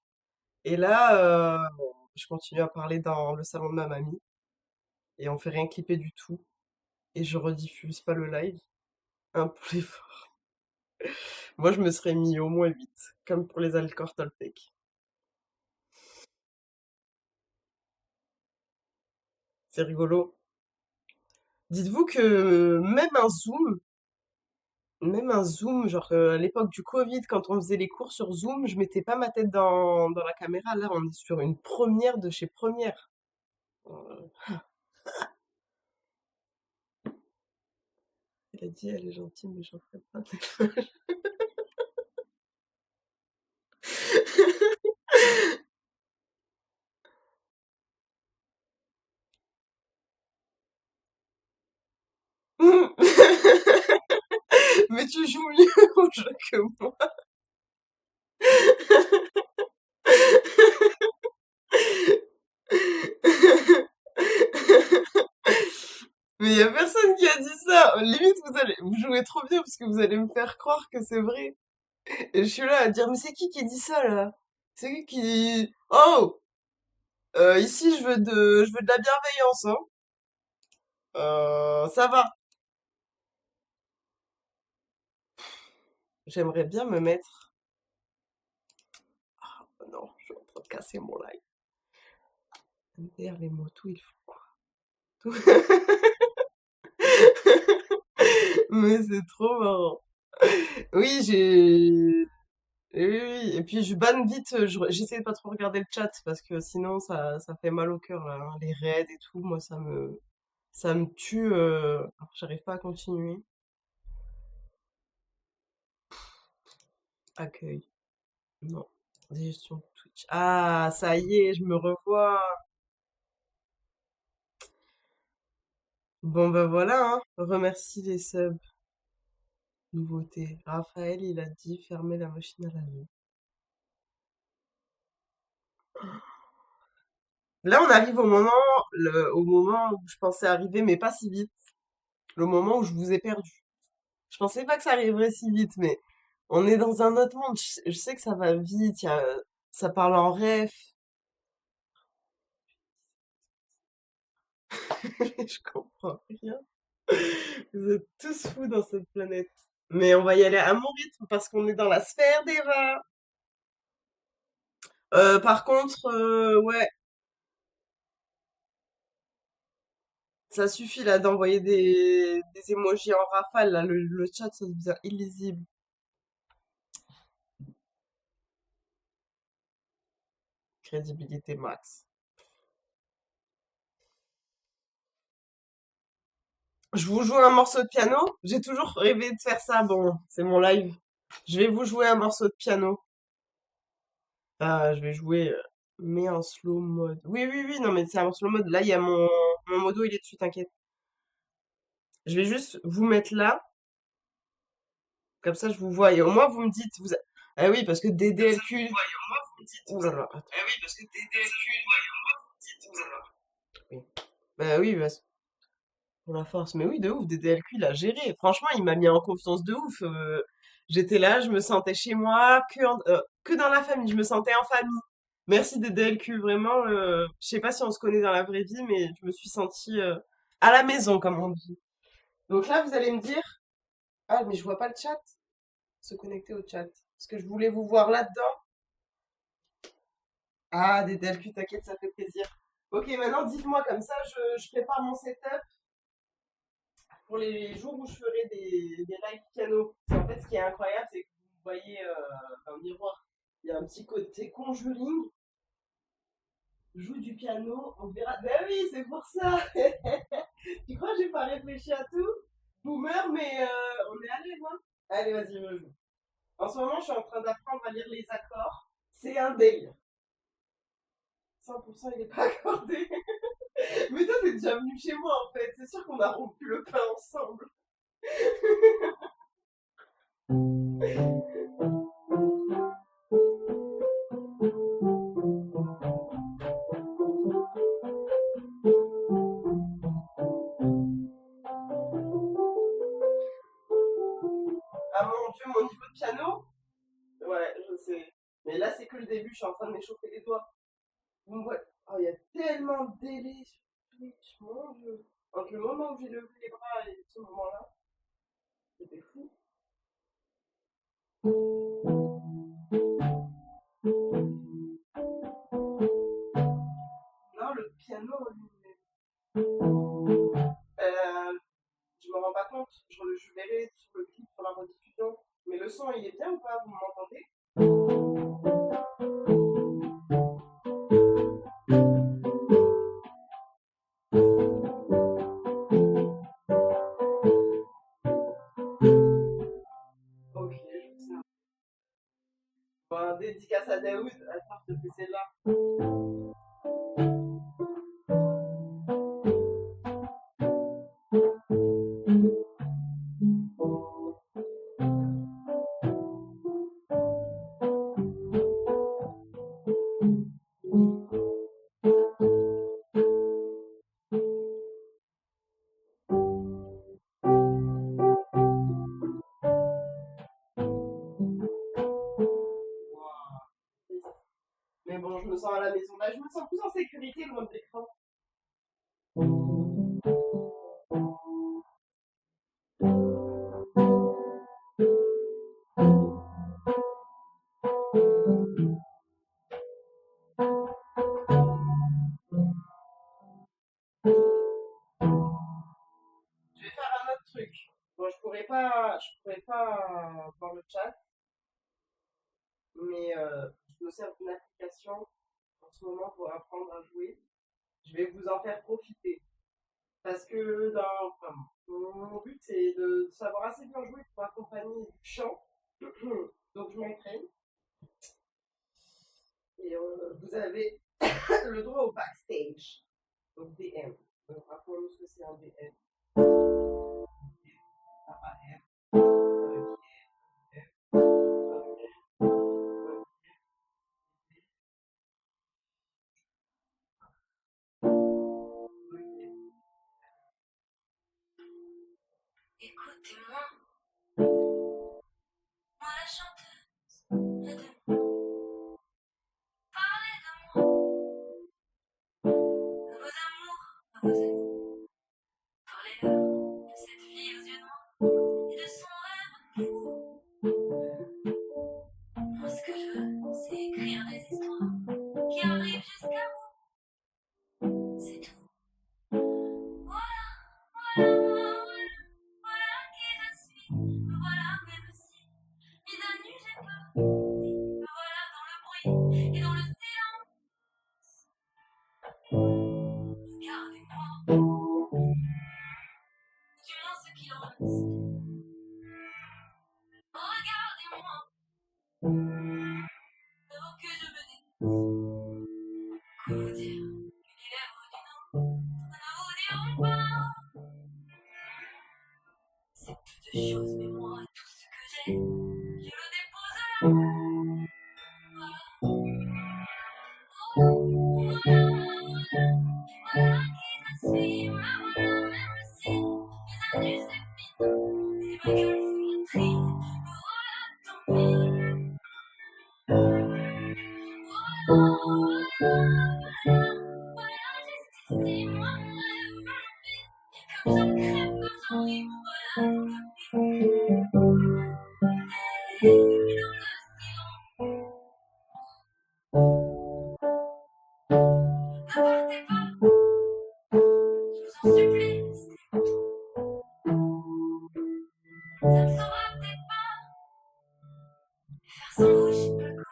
Et là, je continue à parler dans le salon de ma mamie. Et on fait rien clipper du tout. Et je rediffuse pas le live. Un pour l'effort. Moi, je me serais mis au moins 8, comme pour les Alcor Toltec. C'est rigolo. Dites-vous que même un zoom, genre à l'époque du Covid, quand on faisait les cours sur Zoom, je mettais pas ma tête dans la caméra. Là, on est sur une première de chez Première. Euh, Elle a dit, elle est gentille, mais j'en ferai pas. Mais tu joues mieux au jeu que moi. Mais y a personne qui a dit ça. Limite, vous jouez trop bien parce que vous allez me faire croire que c'est vrai. Et je suis là à dire, mais c'est qui dit ça là? C'est qui? Oh! Ici, je veux de la bienveillance, hein. Ça va. J'aimerais bien me mettre. Oh non, je suis en train de casser mon live. Derrière les motos, ils font quoi? Tout- Mais c'est trop marrant. Oui, j'ai... Oui, oui, oui. Et puis je banne vite, j'essaie de pas trop regarder le chat parce que sinon ça fait mal au cœur là, hein. Les raids et tout, moi ça me tue, alors j'arrive pas à continuer. Accueil. Non. Gestion Twitch. Ah, ça y est, je me revois. Bon ben voilà, hein. Remercie les subs. Nouveauté. Raphaël, il a dit fermer la machine à laver. Là, on arrive au moment où je pensais arriver, mais pas si vite. Le moment où je vous ai perdu. Je pensais pas que ça arriverait si vite, mais on est dans un autre monde. Je sais que ça va vite. Ça parle en ref. Je comprends rien. Vous êtes tous fous dans cette planète. Mais on va y aller à mon rythme parce qu'on est dans la sphère d'Eva. Par contre, ouais, ça suffit là d'envoyer des emojis en rafale. Là, le chat, ça devient illisible. Crédibilité max. Je vous joue un morceau de piano. J'ai toujours rêvé de faire ça. Bon, c'est mon live. Je vais vous jouer un morceau de piano. Ah, je vais jouer, mais en slow mode. Oui, oui, oui, non, mais c'est en slow mode. Là, il y a mon modo, il est dessus, t'inquiète. Je vais juste vous mettre là. Comme ça, je vous vois. Et au moins, vous me dites. Ah oui, parce que DDLQ. Ouh là là, attends. Ah oui, parce que DDLQ. Oui. Bah oui, pour la force. Mais oui, de ouf, DDLQ, il a géré. Franchement, il m'a mis en confiance de ouf. J'étais là, je me sentais chez moi, que dans la famille. Je me sentais en famille. Merci DDLQ, vraiment. Je sais pas si on se connaît dans la vraie vie, mais je me suis sentie à la maison, comme on dit. Donc là, vous allez me dire. Ah, mais je vois pas le chat. Se connecter au chat. Parce que je voulais vous voir là-dedans. Ah, des DLQ, t'inquiète, ça fait plaisir. Ok, maintenant dites-moi comme ça, je prépare mon setup pour les jours où je ferai des live piano. En fait, ce qui est incroyable, c'est que vous voyez dans le miroir, il y a un petit côté conjuring. Joue du piano, on verra. Ben oui, c'est pour ça. Tu crois que j'ai pas réfléchi à tout? Boomer, mais on est à l'aise, hein. Allez, vas-y, me joue. En ce moment, je suis en train d'apprendre à lire les accords. C'est un délire. 100% il est pas accordé. Mais toi, t'es déjà venu chez moi en fait. C'est sûr qu'on a rompu le pain ensemble. Ah mon dieu, mon niveau de piano? Ouais, je sais. Mais là, c'est que le début. Je suis en train de m'échauffer les doigts. Vous me voyez. Oh, il y a tellement de délais sur Twitch. Mon dieu. Entre le moment où j'ai levé les bras et ce moment-là, c'était fou. Non, le piano en lui-même. Je me rends pas compte. Je verrai sur le clip, sur la rediffusion. Mais le son, il est bien ou pas? Vous m'entendez? Ok, je sais. Bon, dédicace à Daoud. Attends, je te fais celle-là. Mais bon, je me sens à la maison. Là, je me sens plus en sécurité loin de l'écran. pourrais pas voir le chat, mais je me sers d'une application en ce moment pour apprendre à jouer. Je vais vous en faire profiter. Parce que enfin, mon but, c'est de savoir assez bien jouer pour accompagner du chant. Donc, je m'entraîne. Et vous avez le droit au backstage. Donc, DM. Donc, rappelons-nous ce que c'est un DM. Écoutez-moi, moi la chanteuse, et de moi. Parlez de moi, de vos amours, de vos amis. Parlez-leur de cette fille aux yeux noirs et de son rêve fou. Moi ce que je veux, c'est écrire des histoires qui arrivent jusqu'à vous. C'est tout. Voilà, voilà, voilà, voilà qui je suis. Me voilà même si, mise à nu j'ai peur. Me voilà dans le bruit et dans le silence. Regardez-moi, du moins ce qu'il en reste. Regardez-moi, avant que je me déteste. Quoi vous dire que les lèvres du Nord ne vous diront pas. C'est peu de choses, mais moi, tout ce que j'ai, je le dépose là. Voilà, voilà qui je suis, me voilà même si mes années c'est fini. Si ma gueule c'est la triste, me voilà tant pis. Voilà jusqu'ici mon rêve me vit. Comme j'en crève, comme j'en ris, me voilà dans le vide. Et dans le silence. Ne partez pas, je vous en supplie. Ça ne saura peut-être pas faire sans vous, je sais pas comment.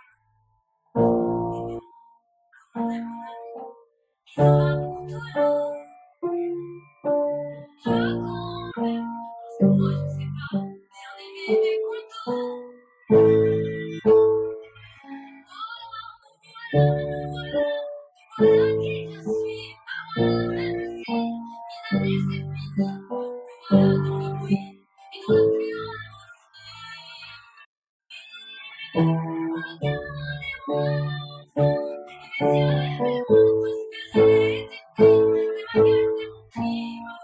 Aimez-moi comme on aime mon ami, qui sera pour toujours. Je compte, parce que moi je sais pas, mais en aimer mes contours. Voilà qui je suis, voilà même si mes années c'est fini. Me voilà dans le bruit et dans la fureur aussi. Regardez-moi enfin, et mes yeux et mes mains, tout ce que j'ai est ici. C'est ma gueule, c'est mon cri, me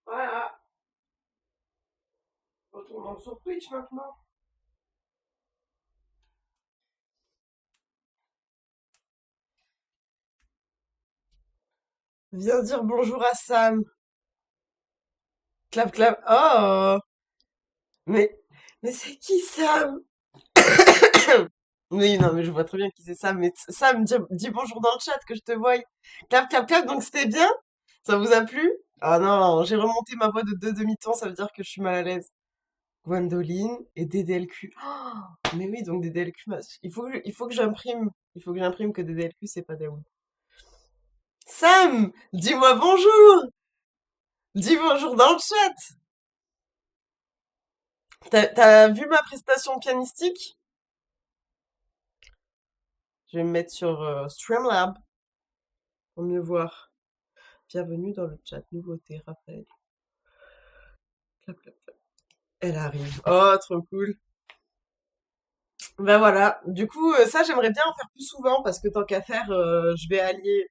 Voilà. Retournons sur Twitch maintenant. Viens dire bonjour à Sam. Clap, clap. Oh! Mais c'est qui Sam? Oui, non, mais je vois très bien qui c'est Sam. Mais Sam, dis bonjour dans le chat que je te voie. Clap, clap, clap. Donc c'était bien? Ça vous a plu? Ah non, j'ai remonté ma voix de 2 demi-tons, ça veut dire que je suis mal à l'aise. Gwendoline et DDLQ. Oh, mais oui, donc DDLQ, il faut que j'imprime. Il faut que j'imprime que DDLQ, c'est pas Daoud. Sam, dis-moi bonjour! Dis bonjour dans le chat! T'as vu ma prestation pianistique? Je vais me mettre sur Streamlab pour mieux voir. Bienvenue dans le chat. Nouveauté, Raphaël. Clap, clap, clap. Elle arrive. Oh, trop cool. Ben voilà. Du coup, ça, j'aimerais bien en faire plus souvent parce que tant qu'à faire, je vais allier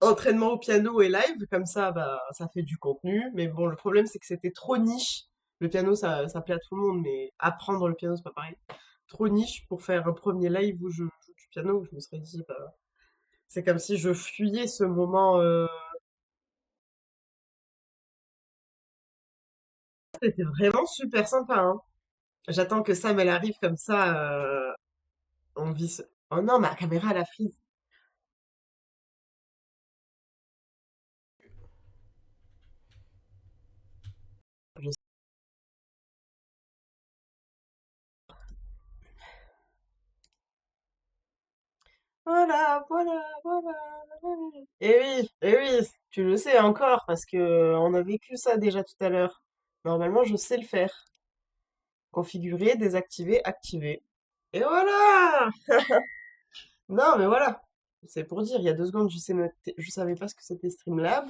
entraînement au piano et live. Comme ça, bah, ça fait du contenu. Mais bon, le problème, c'est que c'était trop niche. Le piano, ça plaît à tout le monde, mais apprendre le piano, c'est pas pareil. Trop niche pour faire un premier live où je joue du piano, où je me serais dit, bah, c'est comme si je fuyais ce moment. C'était vraiment super sympa, hein. J'attends que Sam, elle arrive comme ça, on vit. Oh non, ma caméra, elle a frise. Je- Voilà, voilà, voilà. Et oui, tu le sais encore, parce que on a vécu ça déjà tout à l'heure. Normalement, je sais le faire. Configurer, désactiver, activer. Et voilà! Non, mais voilà. C'est pour dire, il y a 2 secondes, je savais pas ce que c'était Streamlab.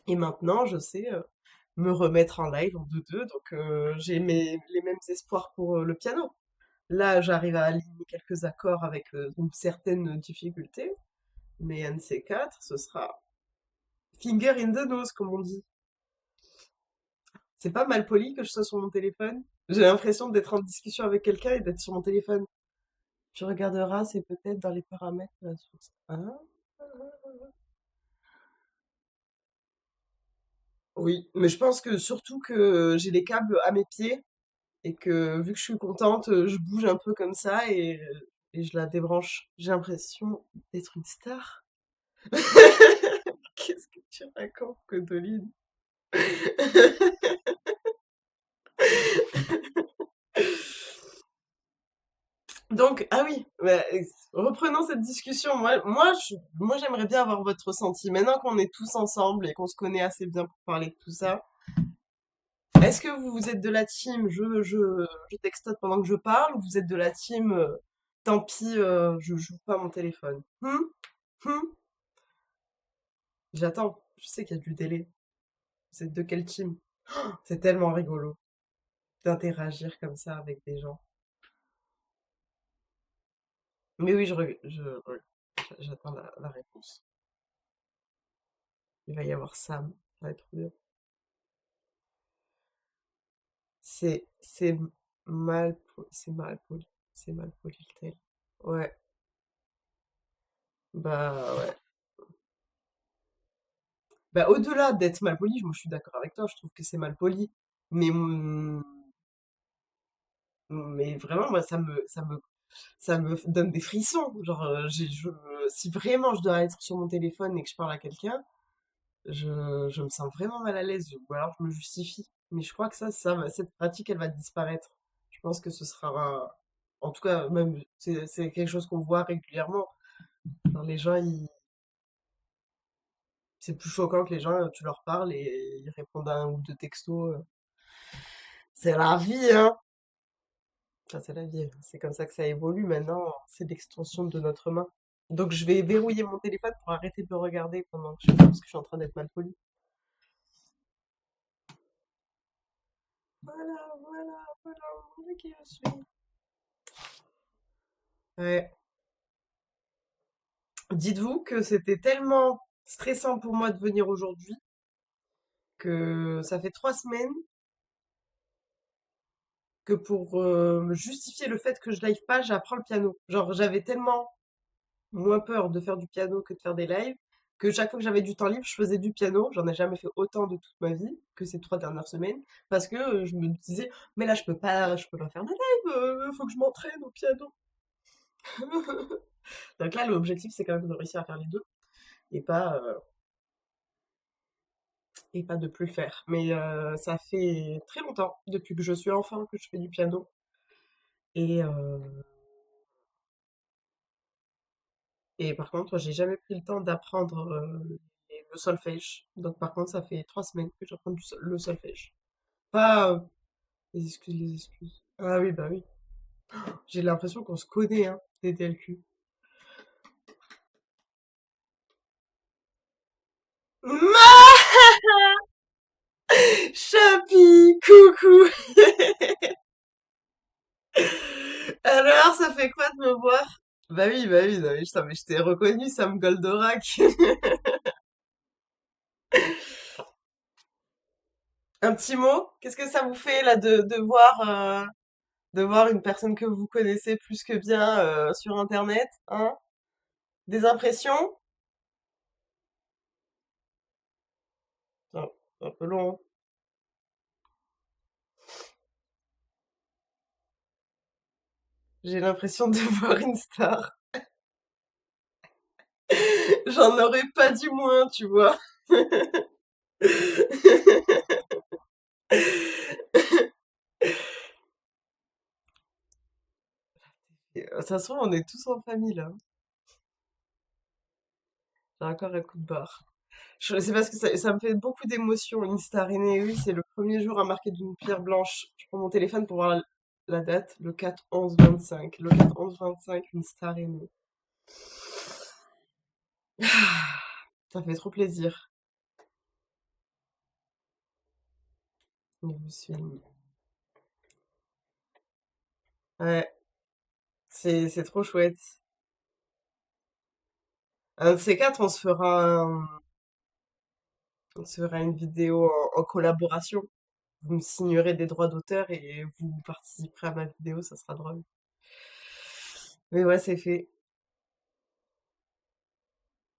Et maintenant, je sais me remettre en live en 2-2. Donc, j'ai les mêmes espoirs pour le piano. Là, j'arrive à aligner quelques accords avec une certaine difficulté. Mais NC4, ce sera finger in the nose, comme on dit. C'est pas mal poli que je sois sur mon téléphone. J'ai l'impression d'être en discussion avec quelqu'un et d'être sur mon téléphone. Tu regarderas, c'est peut-être dans les paramètres de la source. Ah. Oui, mais je pense que surtout que j'ai les câbles à mes pieds et que vu que je suis contente, je bouge un peu comme ça et je la débranche. J'ai l'impression d'être une star. Qu'est-ce que tu racontes, Codoline? Donc, ah oui, bah, reprenons cette discussion. Moi, j'aimerais bien avoir votre ressenti. Maintenant qu'on est tous ensemble et qu'on se connaît assez bien pour parler de tout ça, est-ce que vous êtes de la team je textote pendant que je parle ou vous êtes de la team tant pis, je joue pas mon téléphone? Hmm. J'attends, je sais qu'il y a du délai. Vous êtes de quelle team? C'est tellement rigolo d'interagir comme ça avec des gens. Mais oui, ouais, j'attends la réponse. Il va y avoir Sam, ça va être trop bien. C'est c'est mal poli, c'est mal poli le tel. Ouais, bah ouais. Bah au-delà d'être mal poli, moi je suis d'accord avec toi, je trouve que c'est mal poli. Mais, mais vraiment, moi ça me donne des frissons. Genre, si vraiment je dois être sur mon téléphone et que je parle à quelqu'un, je me sens vraiment mal à l'aise, ou alors je me justifie. Mais je crois que cette pratique, elle va disparaître. Je pense que ce sera, en tout cas, même, c'est quelque chose qu'on voit régulièrement. Genre, les gens, c'est plus choquant que les gens, tu leur parles et ils répondent à un ou deux textos. C'est la vie, hein! Enfin, c'est la vie. C'est comme ça que ça évolue maintenant. C'est l'extension de notre main. Donc, je vais verrouiller mon téléphone pour arrêter de le regarder pendant que je fais ça, parce que je suis en train d'être mal poli. Voilà qui je suis. Ouais. Dites-vous que c'était tellement stressant pour moi de venir aujourd'hui que ça fait 3 semaines que pour me justifier le fait que je live pas, j'apprends le piano. Genre, j'avais tellement moins peur de faire du piano que de faire des lives que chaque fois que j'avais du temps libre, je faisais du piano. J'en ai jamais fait autant de toute ma vie que ces 3 dernières semaines parce que je me disais, mais là, je peux pas faire de live, faut que je m'entraîne au piano. Donc là, l'objectif, c'est quand même de réussir à faire les deux et pas, euh, et pas de plus le faire. Mais ça fait très longtemps, depuis que je suis enfant, que je fais du piano. Et, euh, et par contre, j'ai jamais pris le temps d'apprendre le solfège. Donc par contre, ça fait 3 semaines que j'apprends le solfège. Pas les excuses, les excuses. Ah oui, bah oui. J'ai l'impression qu'on se connaît, hein, des DLQ. Chapi, coucou. Alors, ça fait quoi de me voir? Bah oui, non, mais je t'ai reconnu, Sam Goldorak. Un petit mot? Qu'est-ce que ça vous fait là de voir une personne que vous connaissez plus que bien sur Internet, hein? Des impressions? C'est un peu long, hein. J'ai l'impression de voir une star. J'en aurais pas dit moins, tu vois. Et, de toute façon, on est tous en famille là. J'ai encore un coup de barre. Je sais parce que ça me fait beaucoup d'émotions. Une star est née, oui, c'est le premier jour à marquer d'une pierre blanche. Je prends mon téléphone pour voir la date, le 4-11-25. Le 4-11-25, une star est née. Ça fait trop plaisir. Je vous suis. Ouais, c'est trop chouette. Un de ces quatre, on se fera une vidéo en collaboration. Vous me signerez des droits d'auteur et vous participerez à ma vidéo, ça sera drôle. Mais ouais, c'est fait.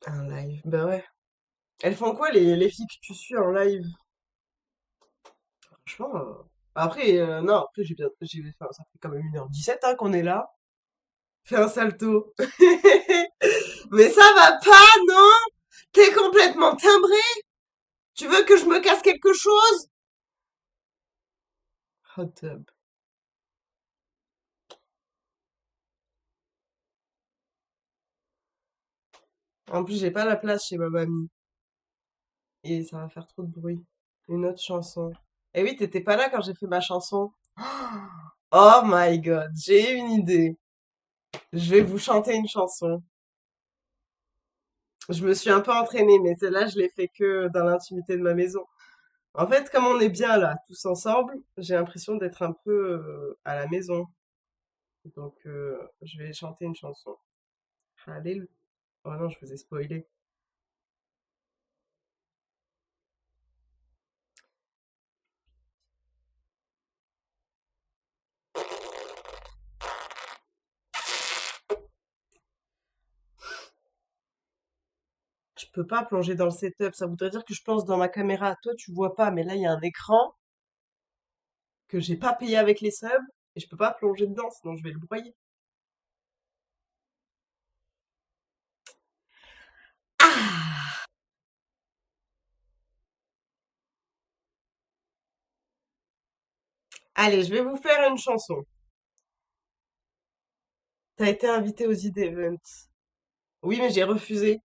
Un live, bah ouais. Elles font quoi les filles que tu suis en live? Franchement, après, non, après enfin, ça fait quand même 1h17 hein, qu'on est là. Fais un salto. Mais ça va pas, non? T'es complètement timbré? Tu veux que je me casse quelque chose? Hot tub. En plus, j'ai pas la place chez ma mamie. Et ça va faire trop de bruit. Une autre chanson. Eh oui, t'étais pas là quand j'ai fait ma chanson. Oh my god, j'ai une idée. Je vais vous chanter une chanson. Je me suis un peu entraînée, mais celle-là, je l'ai fait que dans l'intimité de ma maison. En fait, comme on est bien là, tous ensemble, j'ai l'impression d'être un peu à la maison. Donc, je vais chanter une chanson. Alléluia. Oh non, je vous ai spoilé. Je peux pas plonger dans le setup. Ça voudrait dire que je pense dans ma caméra. Toi, tu vois pas, mais là, il y a un écran que j'ai pas payé avec les subs et je peux pas plonger dedans, sinon je vais le broyer. Ah! Allez, je vais vous faire une chanson. T'as été invité aux idées Events. Oui, mais j'ai refusé.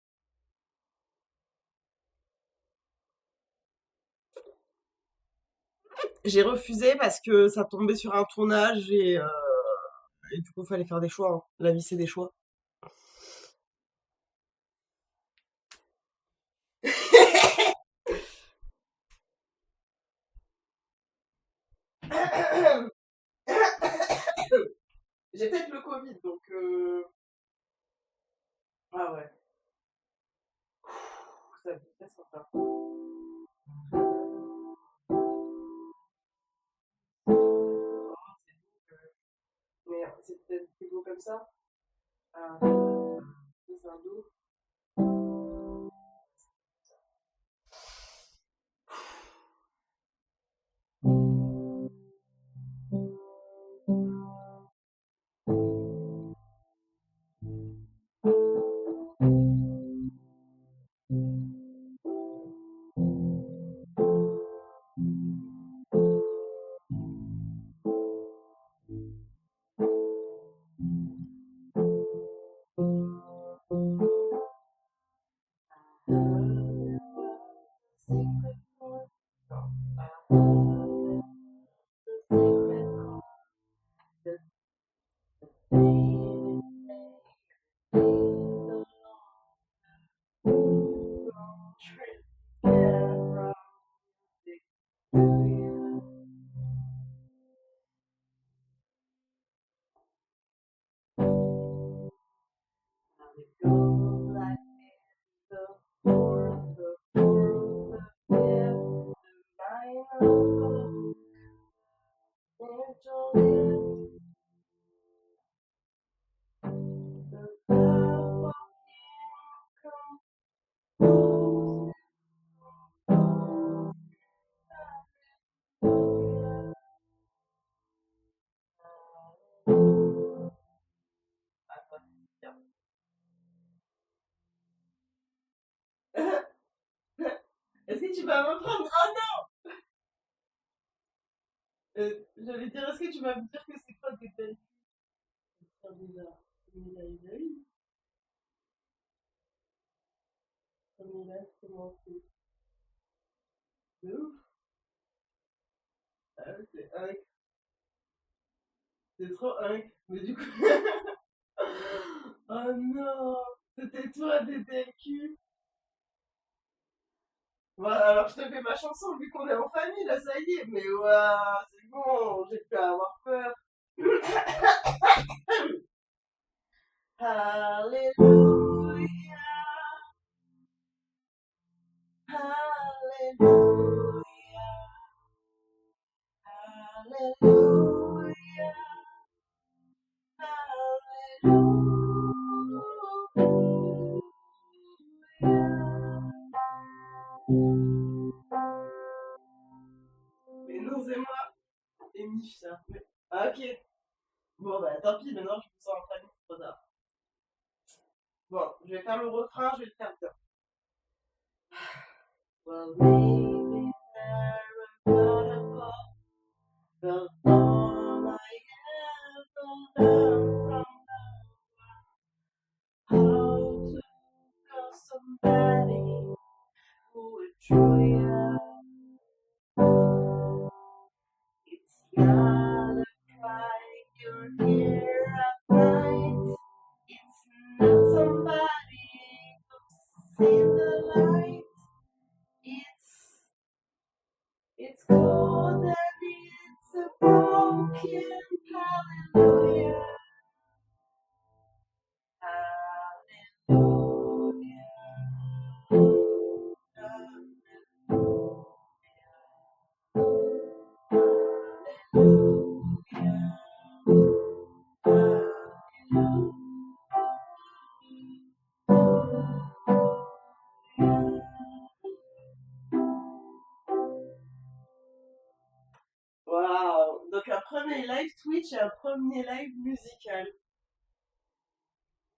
J'ai refusé parce que ça tombait sur un tournage et du coup, il fallait faire des choix, hein. La vie, c'est des choix. J'ai peut-être le Covid, donc ah ouais, ça me fait sympa. Mais c'est peut-être plus beau comme ça. Ah, c'est un dos. Est-ce que tu vas me prendre? Oh non! J'allais dire, est-ce que tu vas me dire que c'est quoi tes belles comment c'est ouf. Ah, c'est Hunk. C'est trop Hunk. Mais du coup. Oh non! C'était toi, DDLQ. Voilà, alors je te fais ma chanson vu qu'on est en famille, là, ça y est. Mais waouh, c'est bon, j'ai pu avoir peur. Alléluia, Alléluia, Alléluia, Mais non, c'est moi. Et Mich, ça. Ah, ok. Bon, bah tant pis, maintenant je me sens en famille, trop tard. Bon, je vais faire le refrain, je vais le faire bien. Well, maybe never thought about the all I ever learned from how to love somebody who would truly It's not a cry you're here at night. It's not somebody who's seen the light. It's cold and it's a broken hallelujah. Waouh! Donc un premier live Twitch et un premier live musical.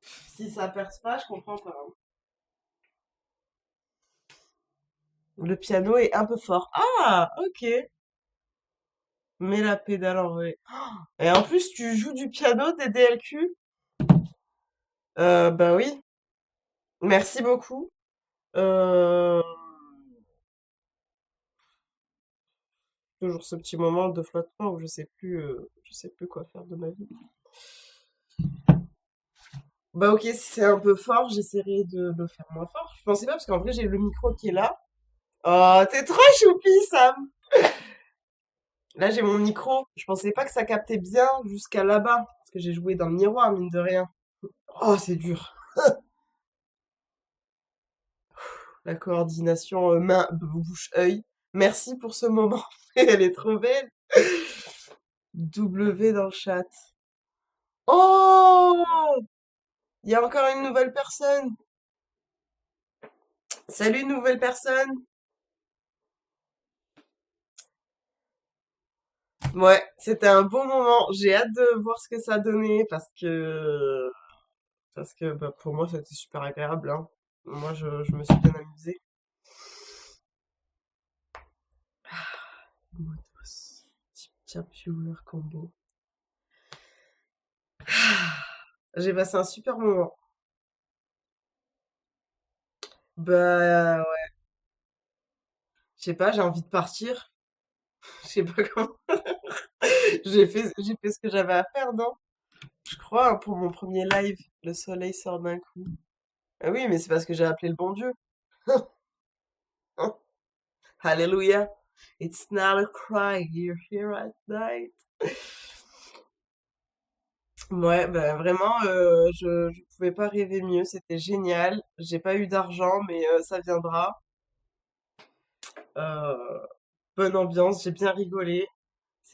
Si ça perce pas, je comprends pas. Hein. Le piano est un peu fort. Ah, ok. Mets la pédale en vrai. Et en plus, tu joues du piano, DDLQ? Bah oui. Merci beaucoup. Euh... Toujours ce petit moment de flottement où je sais plus quoi faire de ma vie. Bah ok, si c'est un peu fort, j'essaierai de le faire moins fort. Je pensais pas parce qu'en vrai j'ai le micro qui est là. Oh, t'es trop choupi, Sam! Là j'ai mon micro. Je pensais pas que ça captait bien jusqu'à là-bas. Parce que j'ai joué dans le miroir, mine de rien. Oh, c'est dur. La coordination main, bouche, œil. Merci pour ce moment. Elle est trop belle. W dans le chat. Oh! Il y a encore une nouvelle personne. Salut, nouvelle personne. Ouais, c'était un bon moment. J'ai hâte de voir ce que ça donnait parce que bah, pour moi, c'était super agréable, hein. Moi, je me suis bien amusée. Motos. Tip viewer combo. J'ai passé un super moment. Bah, ouais. Je sais pas, j'ai envie de partir. Je sais pas comment. J'ai fait ce que j'avais à faire, non? Je crois, hein, pour mon premier live. Le soleil sort d'un coup. Ah oui, mais c'est parce que j'ai appelé le bon Dieu. Hallelujah. It's not a cry, you're here at night. Ouais, bah vraiment, je pouvais pas rêver mieux, c'était génial. J'ai pas eu d'argent, mais ça viendra. Euh, Bonne ambiance, j'ai bien rigolé.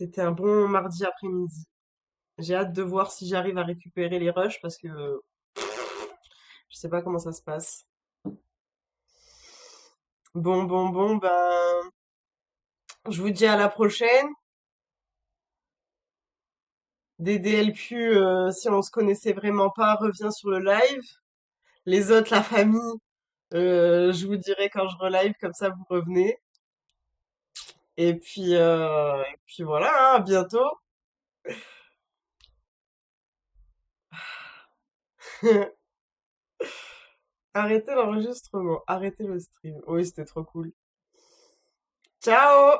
C'était un bon mardi après-midi. J'ai hâte de voir si j'arrive à récupérer les rushs parce que je sais pas comment ça se passe. Bon, ben, je vous dis à la prochaine. DDLQ, si on se connaissait vraiment pas, reviens sur le live. Les autres, la famille, je vous dirai quand je relive, comme ça vous revenez. Et puis voilà, hein, à bientôt. Arrêtez l'enregistrement, arrêtez le stream. Oui, c'était trop cool. Ciao!